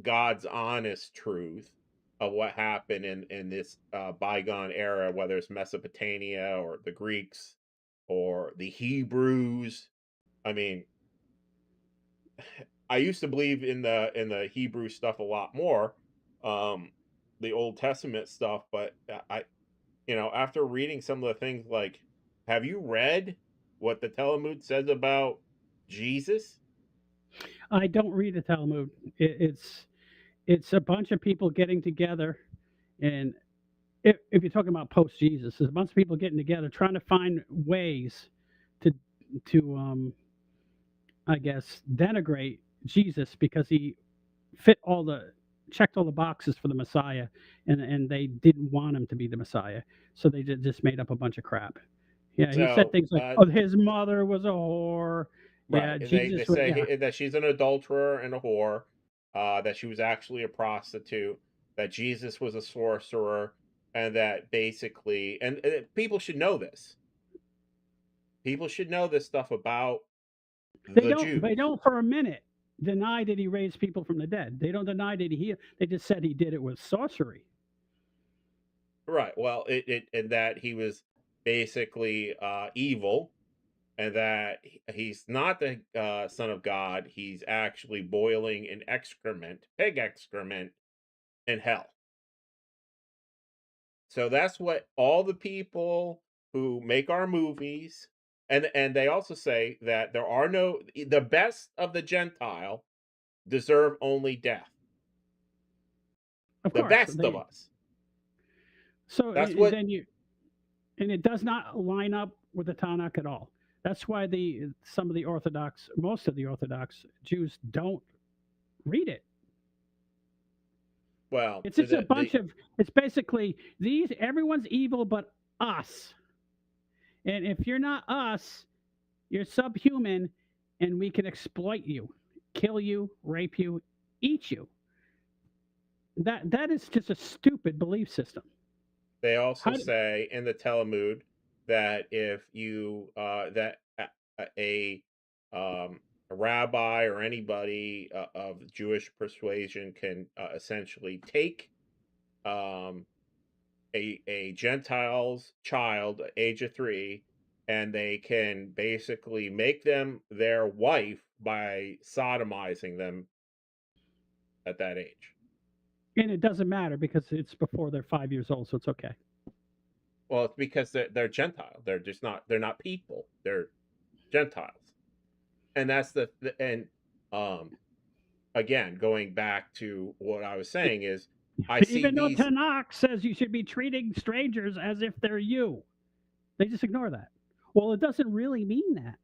God's honest truth of what happened in this bygone era, whether it's Mesopotamia or the Greeks or the Hebrews. I mean, I used to believe in the Hebrew stuff a lot more, um, the Old Testament stuff, but after reading some of the things, like, have you read what the Talmud says about Jesus? I don't read the Talmud. It's a bunch of people getting together, and if you're talking about post Jesus, there's a bunch of people getting together trying to find ways to to I guess denigrate Jesus because he fit all the checked all the boxes for the Messiah, and they didn't want him to be the Messiah, so they just made up a bunch of crap. Yeah, he said So, things like, "Oh, his mother was a whore." right, Yeah, they Jesus was. say Yeah, that she's an adulterer and a whore. that she was actually a prostitute, that Jesus was a sorcerer, and that basically, and people should know this. People should know this stuff about They the don't. They Jews. don't for a minute deny that he raised people from the dead. They don't deny that he healed. They just said he did it with sorcery. Right. Well, and that he was basically evil, and that he's not the son of God. He's actually boiling in excrement, pig excrement, in hell. So that's what all the people who make our movies, and they also say that there are no, the best of the Gentile deserve only death. Of The course, best of they. us. So That's and what. then you and it does not line up with the Tanakh at all. That's why the some of the Orthodox, most of the Orthodox Jews don't read it. Well, It's just a bunch of. It's basically these. Everyone's evil but us. And if you're not us, you're subhuman, and we can exploit you, kill you, rape you, eat you. That is just a stupid belief system. they How also do, say in the Talmud that if you that a rabbi or anybody of Jewish persuasion can essentially take um, a Gentile's child, age of 3, and they can basically make them their wife by sodomizing them at that age. and it doesn't matter because it's before they're 5 years old, so it's okay. Well, it's because they're Gentile. They're just not. They're not people. They're Gentiles, and that's and um again, going back to what I was saying is, I see Even though these. Tanakh says you should be treating strangers as if they're you, they just ignore that. Well, it doesn't really mean that.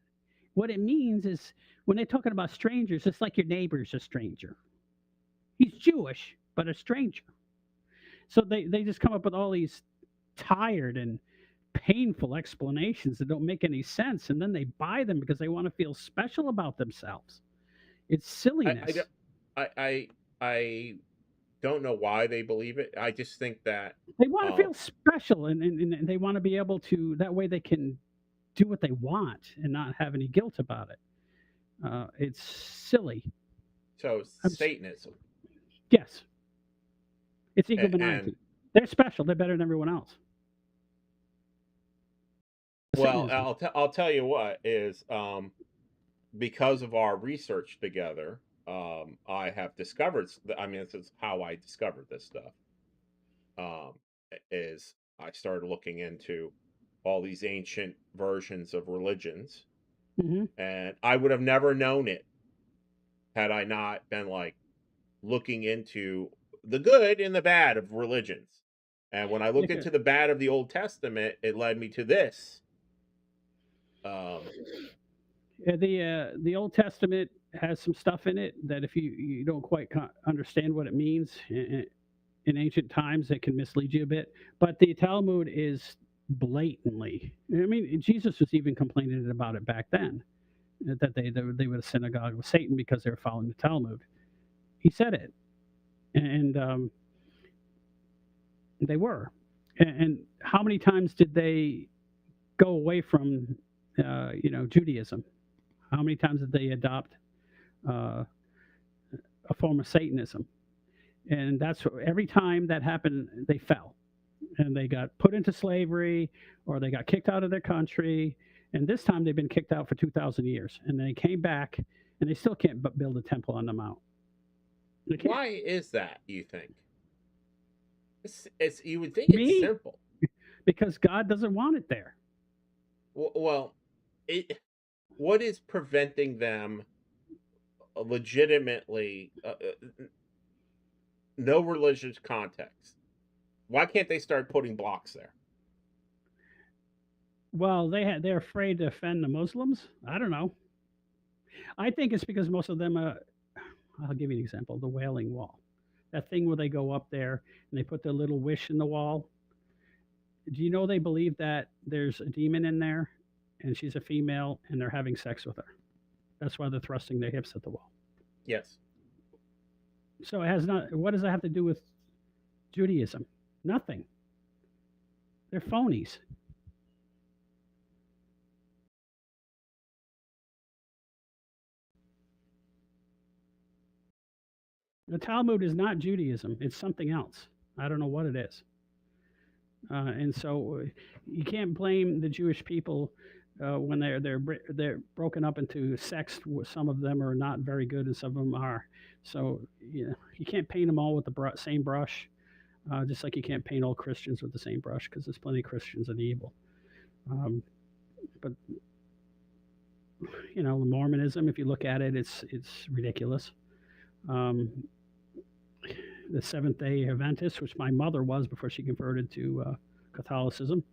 What it means is when they're talking about strangers, it's like your neighbor's a stranger. He's Jewish, but a stranger. So they just come up with all these tired and painful explanations that don't make any sense. And then they buy them because they want to feel special about themselves. It's I silliness. don't. I I don't know why they believe it. I just think that They want to um feel special and they want to be able to, that way they can do what they want and not have any guilt about it. It's silly. so I'm, Satanism. yes, it's And egomaniacal. They're special. They're better than everyone else. well, Satanism. I'll tell you what is because of our research together, I have discovered. I mean, this is how I discovered this stuff. Um, is I started looking into all these ancient versions of religions, Hmm. and I would have never known it had I not been like looking into the good and the bad of religions. And when I looked into the bad of the Old Testament, it led me to this. Um, The Old Testament has some stuff in it that if you don't quite understand what it means in ancient times, it can mislead you a bit. But the Talmud is blatantly. I mean, Jesus was even complaining about it back then, that they were a synagogue of Satan because they were following the Talmud. He said it, and they were. And how many times did they go away from Judaism? How many times did they adopt uh, a form of Satanism? And that's every time that happened, they fell and they got put into slavery or they got kicked out of their country. And this time they've been kicked out for 2,000 years. And they came back and they still can't build a temple on the mount. They can't. why is that? You think it's you would think it's Me? simple. Because God doesn't want it there. Well, it what is preventing them legitimately no religious context? Why can't they start putting blocks there? Well, they're afraid to offend the Muslims. I don't know. I think it's because most of them are. I'll give you an example: the Wailing Wall, that thing where they go up there and they put their little wish in the wall. Do you know they believe that there's a demon in there, and she's a female, and they're having sex with her? That's why they're thrusting their hips at the wall. Yes. So it has not. What does that have to do with Judaism? Nothing. They're phonies. The Talmud is not Judaism. It's something else. I don't know what it is. And so you can't blame the Jewish people when they're broken up into sects. Some of them are not very good, and some of them are. So you can't paint them all with the same brush. Just like you can't paint all Christians with the same brush, because there's plenty of Christians that are evil. But Mormonism, if you look at it, it's ridiculous. The Seventh Day Adventist, which my mother was before she converted to Catholicism,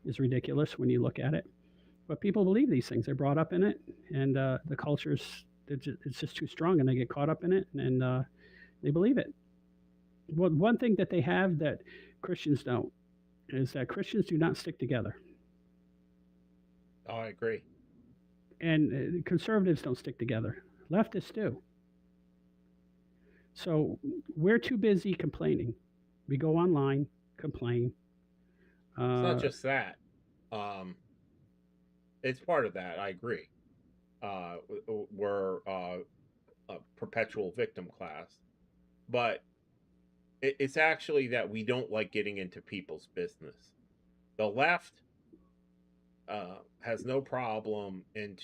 is ridiculous when you look at it. But people believe these things; they're brought up in it, and the culture's it's just too strong, and they get caught up in it, and they believe it. Well, one thing that they have that Christians don't is that Christians do not stick together, Oh, I agree. and conservatives don't stick together. Leftists do. So we're too busy complaining. We go online, complain. It's not Uh, just that. Um, it's part of that. I agree. We're a perpetual victim class, but it's actually that we don't like getting into people's business. The left has no problem in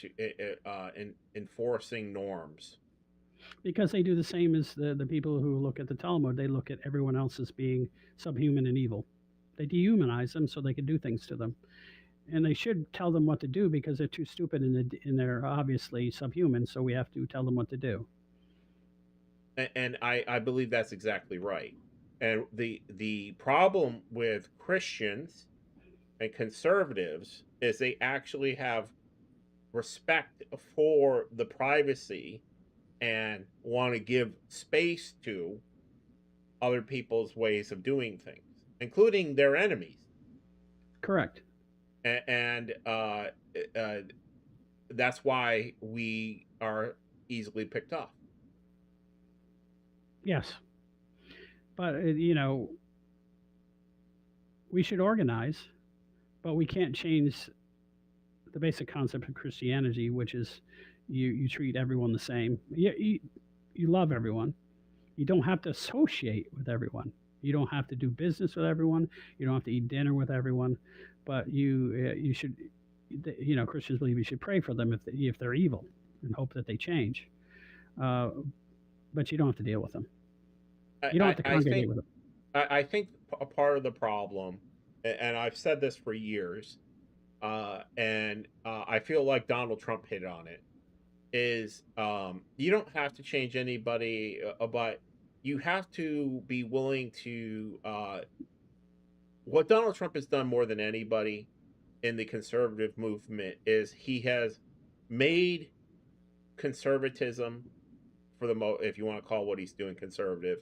enforcing norms. because they do the same as the people who look at the Talmud. They look at everyone else as being subhuman and evil. They dehumanize them so they can do things to them. And they should tell them what to do because they're too stupid and they're obviously subhuman, so we have to tell them what to do. And I believe that's exactly right. And the problem with Christians and conservatives is they actually have respect for the privacy and want to give space to other people's ways of doing things, including their enemies. Correct. And uh, that's why we are easily picked off. Yes. But, we should organize, but we can't change the basic concept of Christianity, which is you treat everyone the same. You love everyone. You don't have to associate with everyone. You don't have to do business with everyone. You don't have to eat dinner with everyone. But you should, Christians believe you should pray for them if they're evil and hope that they change. Uh, but you don't have to deal with them. You don't have to I congregate think with them. I think a part of the problem, and I've said this for years, and I feel like Donald Trump hit on it, is you don't have to change anybody, but you have to be willing to. What Donald Trump has done more than anybody in the conservative movement is he has made conservatism, if you want to call what he's doing conservative,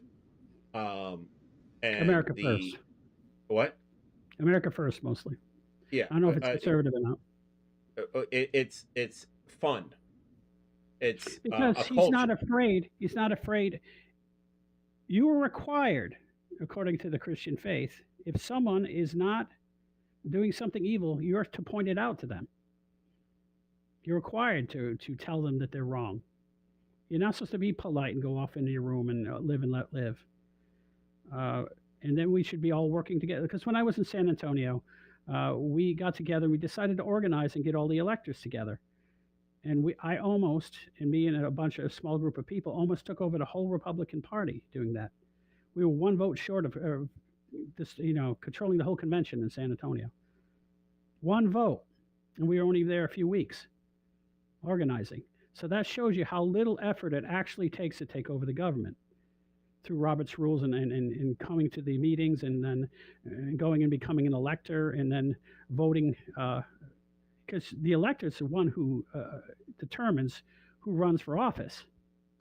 um, and America first. the what? America first, mostly. Yeah, I don't know if it's conservative or not. it's fun. It's Because a he's not culture. afraid. He's not afraid. You are required, according to the Christian faith, if someone is not doing something evil, you're to point it out to them. You're required to tell them that they're wrong. You're not supposed to be polite and go off into your room and live and let live. Uh, and then we should be all working together. Because when I was in San Antonio, we got together. We decided to organize and get all the electors together. And me and a bunch of small group of people, almost took over the whole Republican Party doing that. We were one vote short of this, controlling the whole convention in San Antonio. One vote, and we were only there a few weeks organizing. So that shows you how little effort it actually takes to take over the government through Robert's rules and coming to the meetings and then going and becoming an elector and then voting. Because the elector is the one who determines who runs for office.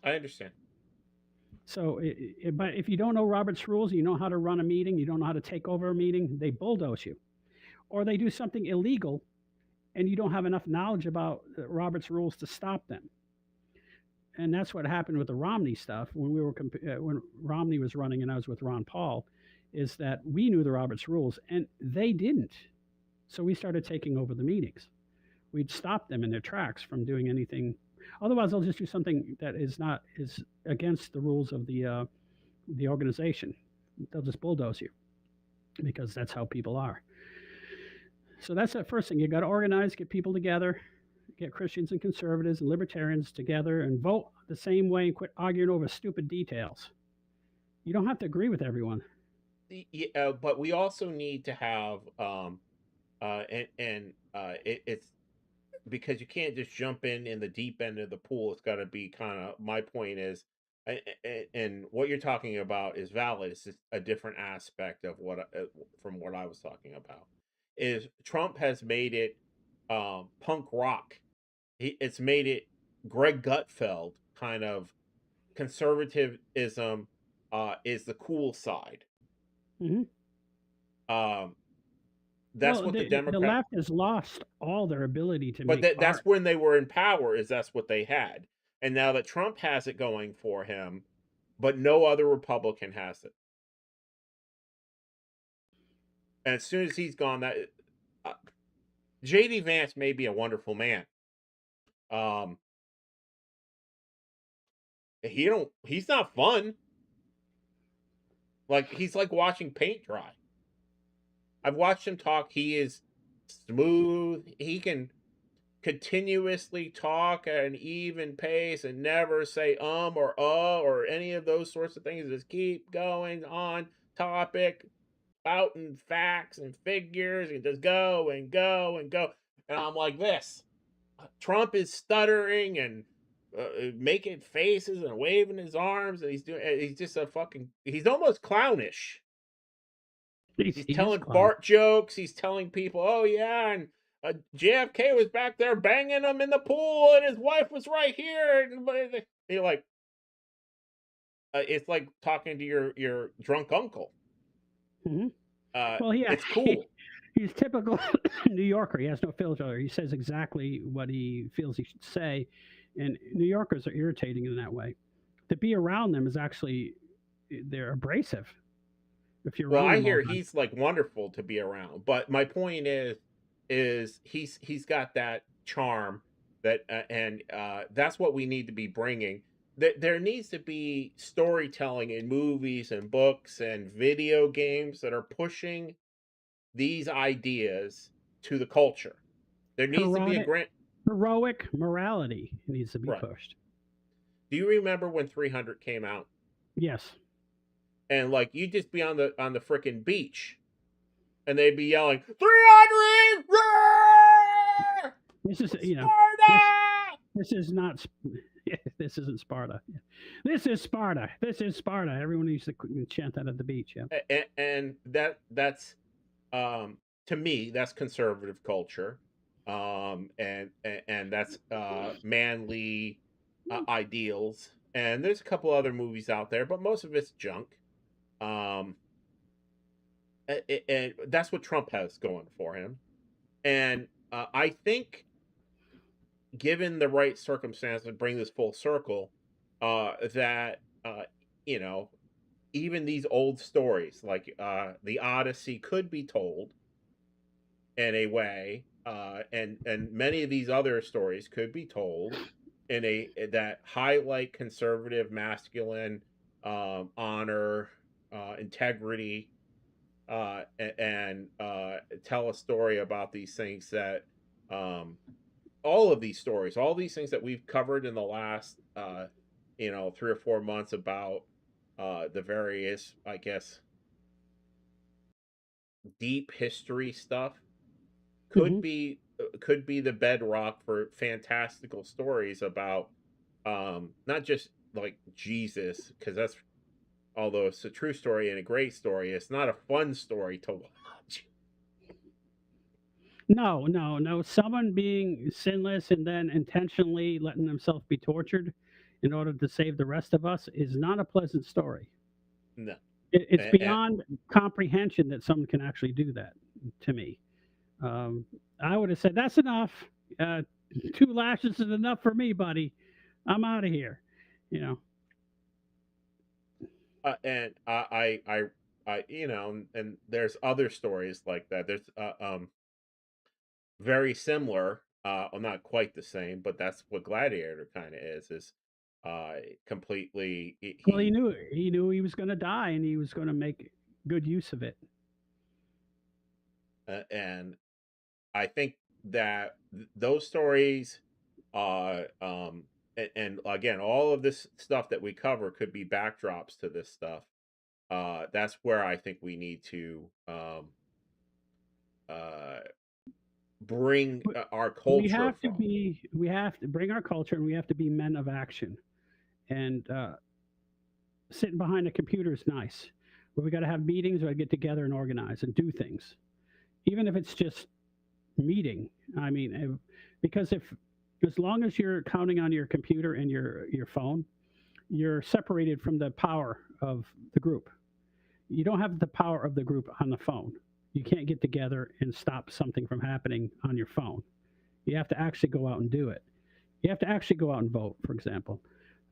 I understand. So, but if you don't know Robert's rules, you know how to run a meeting, you don't know how to take over a meeting, they bulldoze you. Or they do something illegal and you don't have enough knowledge about Robert's rules to stop them. and that's what happened with the Romney stuff when when Romney was running and I was with Ron Paul, is that we knew the Roberts rules and they didn't. So we started taking over the meetings. We'd stop them in their tracks from doing anything. Otherwise, they'll just do something that is against the rules of the organization. They'll just bulldoze you because that's how people are. So that's the first thing. You got to organize, get people together, get Christians and conservatives and libertarians together and vote the same way and quit arguing over stupid details. You don't have to agree with everyone. But we also need to have it's because you can't just jump in the deep end of the pool. It's got to be kind of, my point is, and what you're talking about is valid. It's just a different aspect of what from what I was talking about. Is Trump has made it punk rock. It's made it Greg Gutfeld kind of conservatism is the cool side. Hmm. Um, that's Well, what the the Democrat. left has lost all their ability to But make that's art. when they were in power. Is that's what they had, and now that Trump has it going for him, but no other Republican has it. And as soon as he's gone, that uh, J.D. Vance may be a wonderful man. Um, he's not fun. Like he's like watching paint dry. I've watched him talk. He is smooth. He can continuously talk at an even pace and never say or any of those sorts of things. Just keep going on topic, spouting facts and figures, and just go and go and go. And I'm like this. Trump is stuttering and making faces and waving his arms, and he's just a fucking. He's almost clownish. He's He is telling clown. fart jokes. He's telling people, "Oh yeah," and JFK was back there banging him in the pool, and his wife was right here. And you're like, it's like talking to your drunk uncle. Hmm. Well, yeah, It's cool. he's typical New Yorker. He has no filter. He says exactly what he feels he should say, and New Yorkers are irritating in that way. To be around them is actually they're abrasive if you're Well, around I them all hear the time. he's like wonderful to be around, but my point is he's got that charm that and that's what we need to be bringing. There needs to be storytelling in movies and books and video games that are pushing these ideas to the culture. There needs to be a Heroic, grant. heroic morality needs to be Right. pushed. Do you remember when 300 came out? Yes. And like you'd just be on the frickin' beach and they'd be yelling 300 This is, this Sparta. this is not this isn't Sparta. This is Sparta. This is Sparta. Everyone used to chant that at the beach. Yeah. And that's to me that's conservative culture, and that's manly ideals. And there's a couple other movies out there, but most of it's junk. Um, and that's what Trump has going for him. And I think, given the right circumstances, bring this full circle, that you know, even these old stories like the Odyssey could be told in a way, and many of these other stories could be told in a that highlight conservative, masculine honor, integrity, and tell a story about these things that um, all of these stories, all these things that we've covered in the last 3 or 4 months about the various, I guess, deep history stuff Hmm. could be the bedrock for fantastical stories about not just like Jesus, because that's, although it's a true story and a great story, it's not a fun story to watch. No, no, no. Someone being sinless and then intentionally letting themselves be tortured in order to save the rest of us is not a pleasant story. No. It's And beyond comprehension that someone can actually do that to me. Um, I would have said, that's enough. 2 lashes is enough for me, buddy. I'm out of here. You know, And you know, and there's other stories like that. There's very similar. Well, not quite the same, but that's what Gladiator kind of is uh completely well, he he knew he was going to die, and he was going to make good use of it. and I think that those stories, and again, all of this stuff that we cover could be backdrops to this stuff. That's where I think we need to uh, bring But our culture from. we have to bring our culture, and we have to be men of action. And sitting behind a computer is nice, but we got to have meetings. We got to get together and organize and do things, even if it's just meeting. I mean, because if as long as you're counting on your computer and your phone, you're separated from the power of the group. You don't have the power of the group on the phone. You can't get together and stop something from happening on your phone. You have to actually go out and do it. You have to actually go out and vote, for example.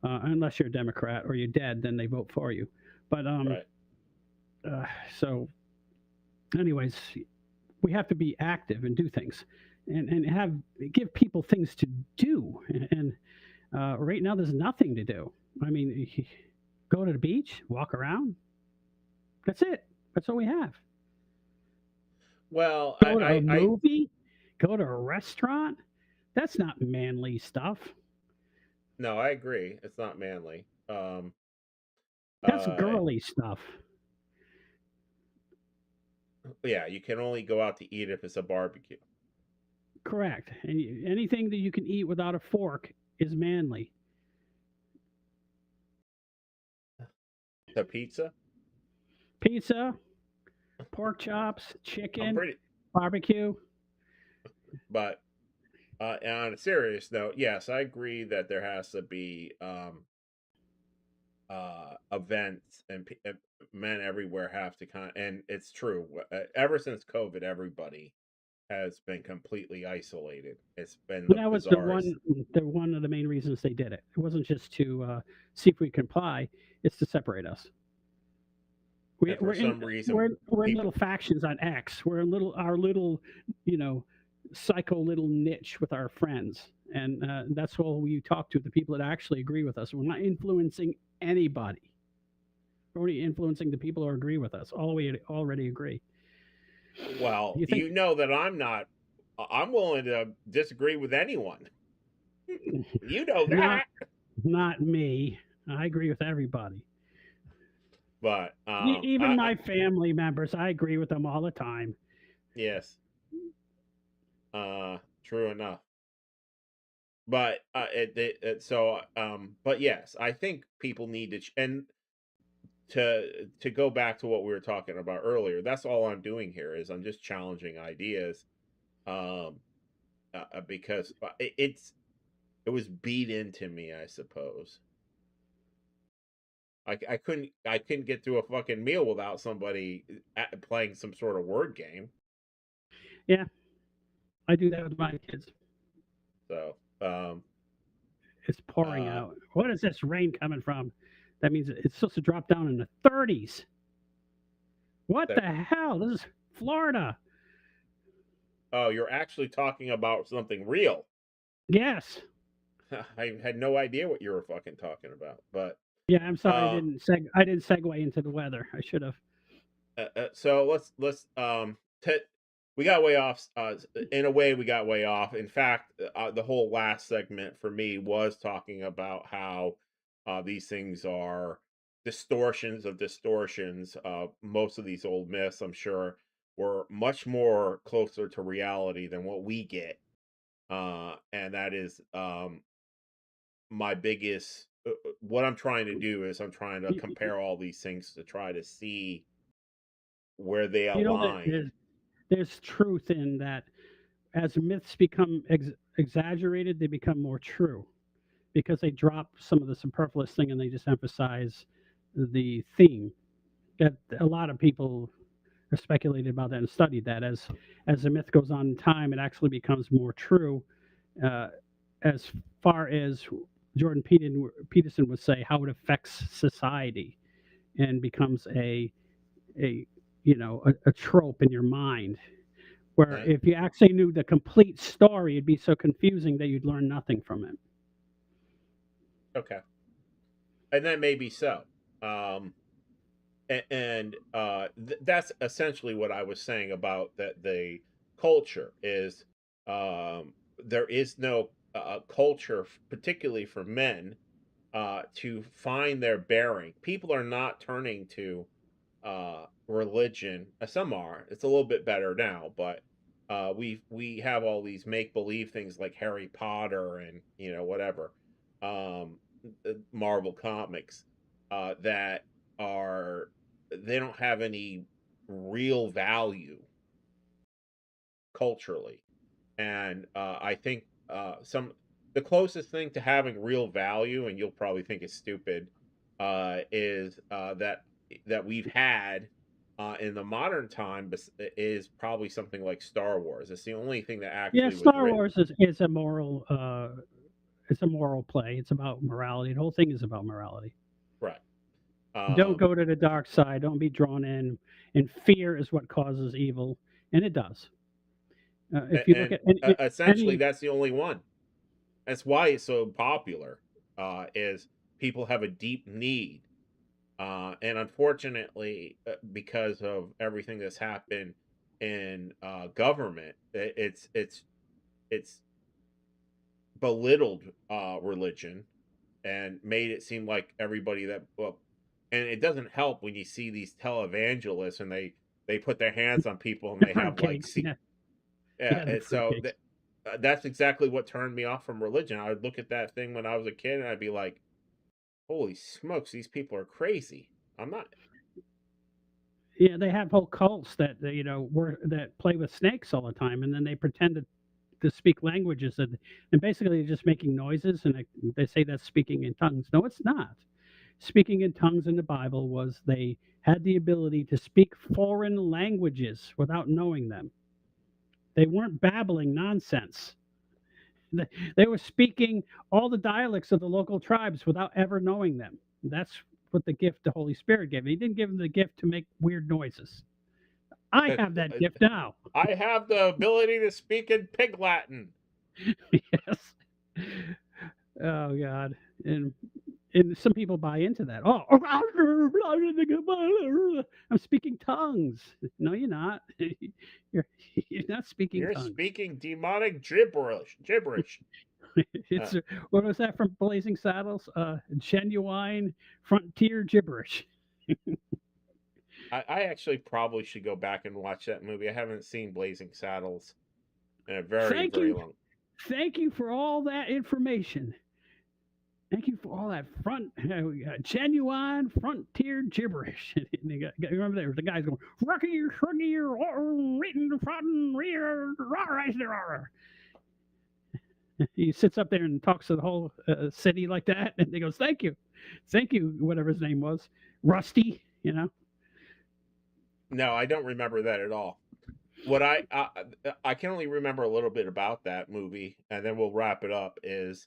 Unless you're a Democrat or you're dead, then they vote for you. But Right. uh, so, anyways, we have to be active and do things, and have give people things to do. And right now, there's nothing to do. I mean, go to the beach, walk around. That's it. That's all we have. Well, Go to a movie, go to a restaurant. That's not manly stuff. no, I agree. It's not manly. That's Uh, girly stuff. yeah, you can only go out to eat if it's a barbecue. Correct. And anything that you can eat without a fork is manly. The pizza, Pizza, pork chops, I'm chicken, pretty, barbecue. but and on a serious note, yes, I agree that there has to be events and men everywhere have to and it's true. Ever since COVID, everybody has been completely isolated. It's been the That was bizarrest. the one of the main reasons they did it. It wasn't just to see if we comply; it's to separate us. And for We're in some reason, we're in people, little factions on X. We're in our little, you know, psycho little niche with our friends, and that's all we talk to, the people that actually agree with us. We're not influencing anybody. We're only influencing the people who agree with us. All we already agree. well, You think you know that I'm not. I'm willing to disagree with anyone. You know not that. not me? I agree with everybody. But Even my family members, I agree with them all the time. yes, true enough. But but yes, I think people need to and to go back to what we were talking about earlier. That's all I'm doing here is I'm just challenging ideas, um, because it was beat into me, I suppose. I couldn't get through a fucking meal without somebody playing some sort of word game. Yeah, I do that with my kids. So It's pouring uh, out. What is this rain coming from? That means it's supposed to drop down in the 30s. What the that hell? This is Florida. oh, you're actually talking about something real. Yes. I had no idea what you were fucking talking about, but Yeah, I'm sorry. uh, I didn't segue into the weather. I should have. so let's we got way off. In a way, we got way off. In fact, the whole last segment for me was talking about how these things are distortions of distortions. Most of these old myths, I'm sure, were much more closer to reality than what we get, and that is my biggest. What I'm trying to do is I'm trying to You, compare all these things to try to see where they you know that align. there's truth in that. As myths become exaggerated, they become more true because they drop some of the superfluous thing and they just emphasize the theme. That a lot of people have speculated about that and studied that as the myth goes on in time, it actually becomes more true. Uh, as far as Peterson would say how it affects society and becomes a a trope in your mind. Where Uh, if you actually knew the complete story, it'd be so confusing that you'd learn nothing from it. okay, and that may be so. Um, that's essentially what I was saying about that the culture is there is no culture, particularly for men, to find their bearing. People are not turning to religion. Some are. It's a little bit better now, but we have all these make believe things like Harry Potter and whatever, um, Marvel comics that are they don't have any real value culturally. And I think some the closest thing to having real value, and you'll probably think it's stupid, is that we've had in the modern time is probably something like Star Wars. It's the only thing that Yeah, actually was Star written Wars is a moral it's a moral play. It's about morality. The whole thing is about morality. right. Don't Um, go to the dark side. Don't be drawn in. And fear is what causes evil, and it does. If you look and at essentially, any that's the only one. That's why it's so popular. Is people have a deep need. And unfortunately, because of everything that's happened in government, it's belittled religion and made it seem like everybody that well, and it doesn't help when you see these televangelists and they put their hands on people and the they have like fruitcakes, see yeah, yeah, yeah, the and so fruitcakes. that's exactly what turned me off from religion. I would look at that thing when I was a kid and I'd be like, holy smokes, these people are crazy. I'm not. Yeah, they have whole cults that that play with snakes all the time, and then they pretend to speak languages, and basically they're just making noises, and they say that's speaking in tongues. No, it's not. Speaking in tongues in the Bible was they had the ability to speak foreign languages without knowing them. They weren't babbling nonsense. They were speaking all the dialects of the local tribes without ever knowing them. That's what the gift the Holy Spirit gave. He didn't give them the gift to make weird noises. I have that gift now. I have the ability to speak in Pig Latin. Yes. Oh God. And some people buy into that. Oh, I'm speaking tongues. No, you're not. You're not speaking You're tongues. speaking demonic gibberish. Gibberish. Uh, It's what was that from Blazing Saddles? Genuine frontier gibberish. I actually probably should go back and watch that movie. I haven't seen Blazing Saddles in a very, Thank very you, long. thank you for all that information. Thank you for all that genuine frontier gibberish. And remember there, the guys going, Rocky, Shruggy, Reetin, Frotten, Rear, he sits up there and talks to the whole city like that. And he goes, thank you, whatever his name was, Rusty, No, I don't remember that at all. What I can only remember a little bit about that movie, and then we'll wrap it up. Is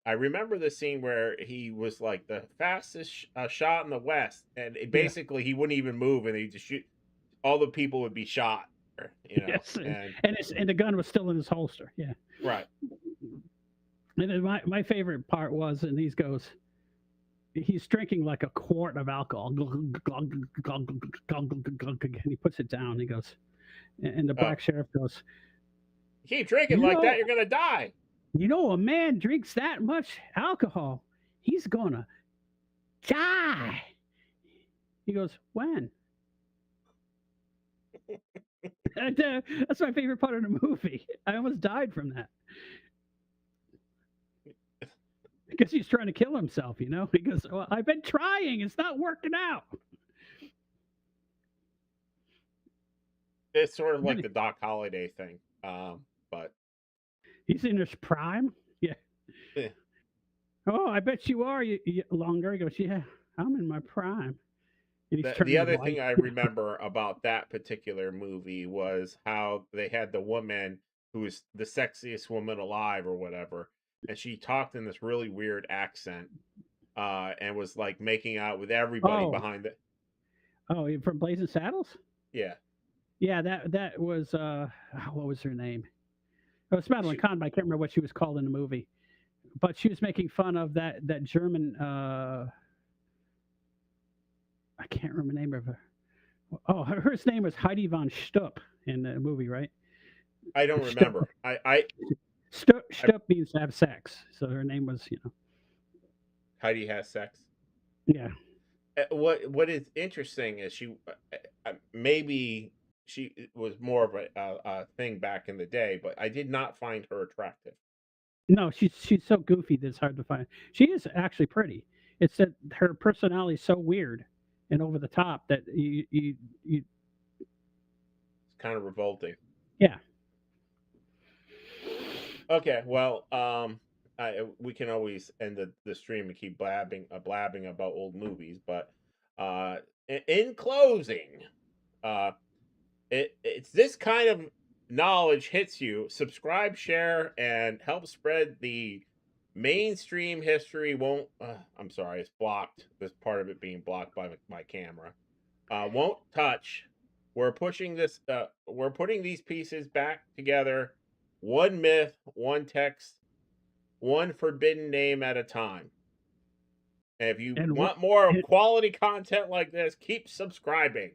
I remember the scene where he was like the fastest shot in the West, and Yeah, basically he wouldn't even move, and he just shoot. All the people would be shot, yes. and And the gun was still in his holster. Yeah. right. And then my favorite part was, and he goes, he's drinking like a quart of alcohol. And he puts it down. He goes, and the Oh, black sheriff goes, keep drinking you like that, know, you're gonna die. a man drinks that much alcohol, he's gonna die. He goes, when? That's my favorite part of the movie. I almost died from that because he's trying to kill himself. He goes, well, I've been trying. It's not working out. It's sort of And like then the Doc Holliday thing, but he's in his prime. Yeah. eh, Oh, I bet you are longer. He goes, yeah, I'm in my prime. And he's the turning other white. thing I remember about that particular movie was how they had the woman who was the sexiest woman alive or whatever, and she talked in this really weird accent, and was like making out with everybody Oh, behind it. oh, from Blazing Saddles. Yeah, Yeah, that was what was her name? It was Madeline she. Kahn, but I can't remember what she was called in the movie. But she was making fun of that German. I can't remember the name of her. Oh, her name was Heidi von Stupp in the movie, right? I don't Stupp. remember. I Stupp means to have sex, so her name was, Heidi has sex. yeah. What is interesting is maybe she was more of a thing back in the day, but I did not find her attractive. No, she's so goofy that it's hard to find. She is actually pretty. It's that her personality is so weird and over the top that you It's kind of revolting. yeah. Okay, well, we can always end the stream and keep blabbing about old movies, but uh, in closing, uh, it's this kind of knowledge hits you. Subscribe, share, and help spread the mainstream history. Won't I'm sorry, it's blocked. This part of it being blocked by my camera. Won't touch. We're putting these pieces back together, one myth, one text, one forbidden name at a time. And if you And want more quality content like this, keep subscribing.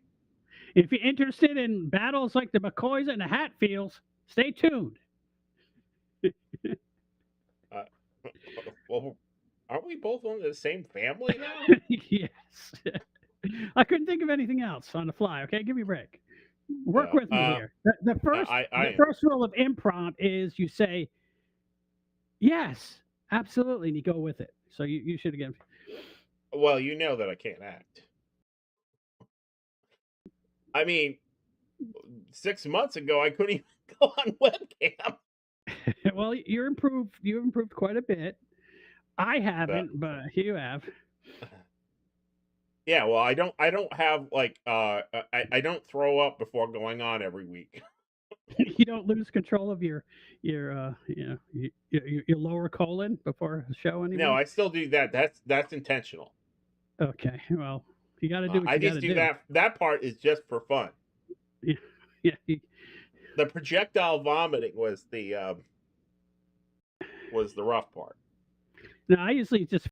if you're interested in battles like the McCoys and the Hatfields, stay tuned. Uh, well, aren't we both on the same family now? Yes. I couldn't think of anything else on the fly. Okay, give me a break. Work Yeah. with me here. The first I the am. first rule of improv is you say yes, absolutely, and you go with it. So you should again. Well, you know that I can't act. I mean, 6 months ago, I couldn't even go on webcam. Well, you're improved. You've improved quite a bit. I So, haven't, but you have. yeah, well, I don't have like I don't throw up before going on every week. You don't lose control of your your lower colon before a show No, anymore. I still do that. That's intentional. Okay, well, you got to do what I you got just to do do. that part is just for fun. Yeah, yeah. The projectile vomiting was the rough part. Now I usually just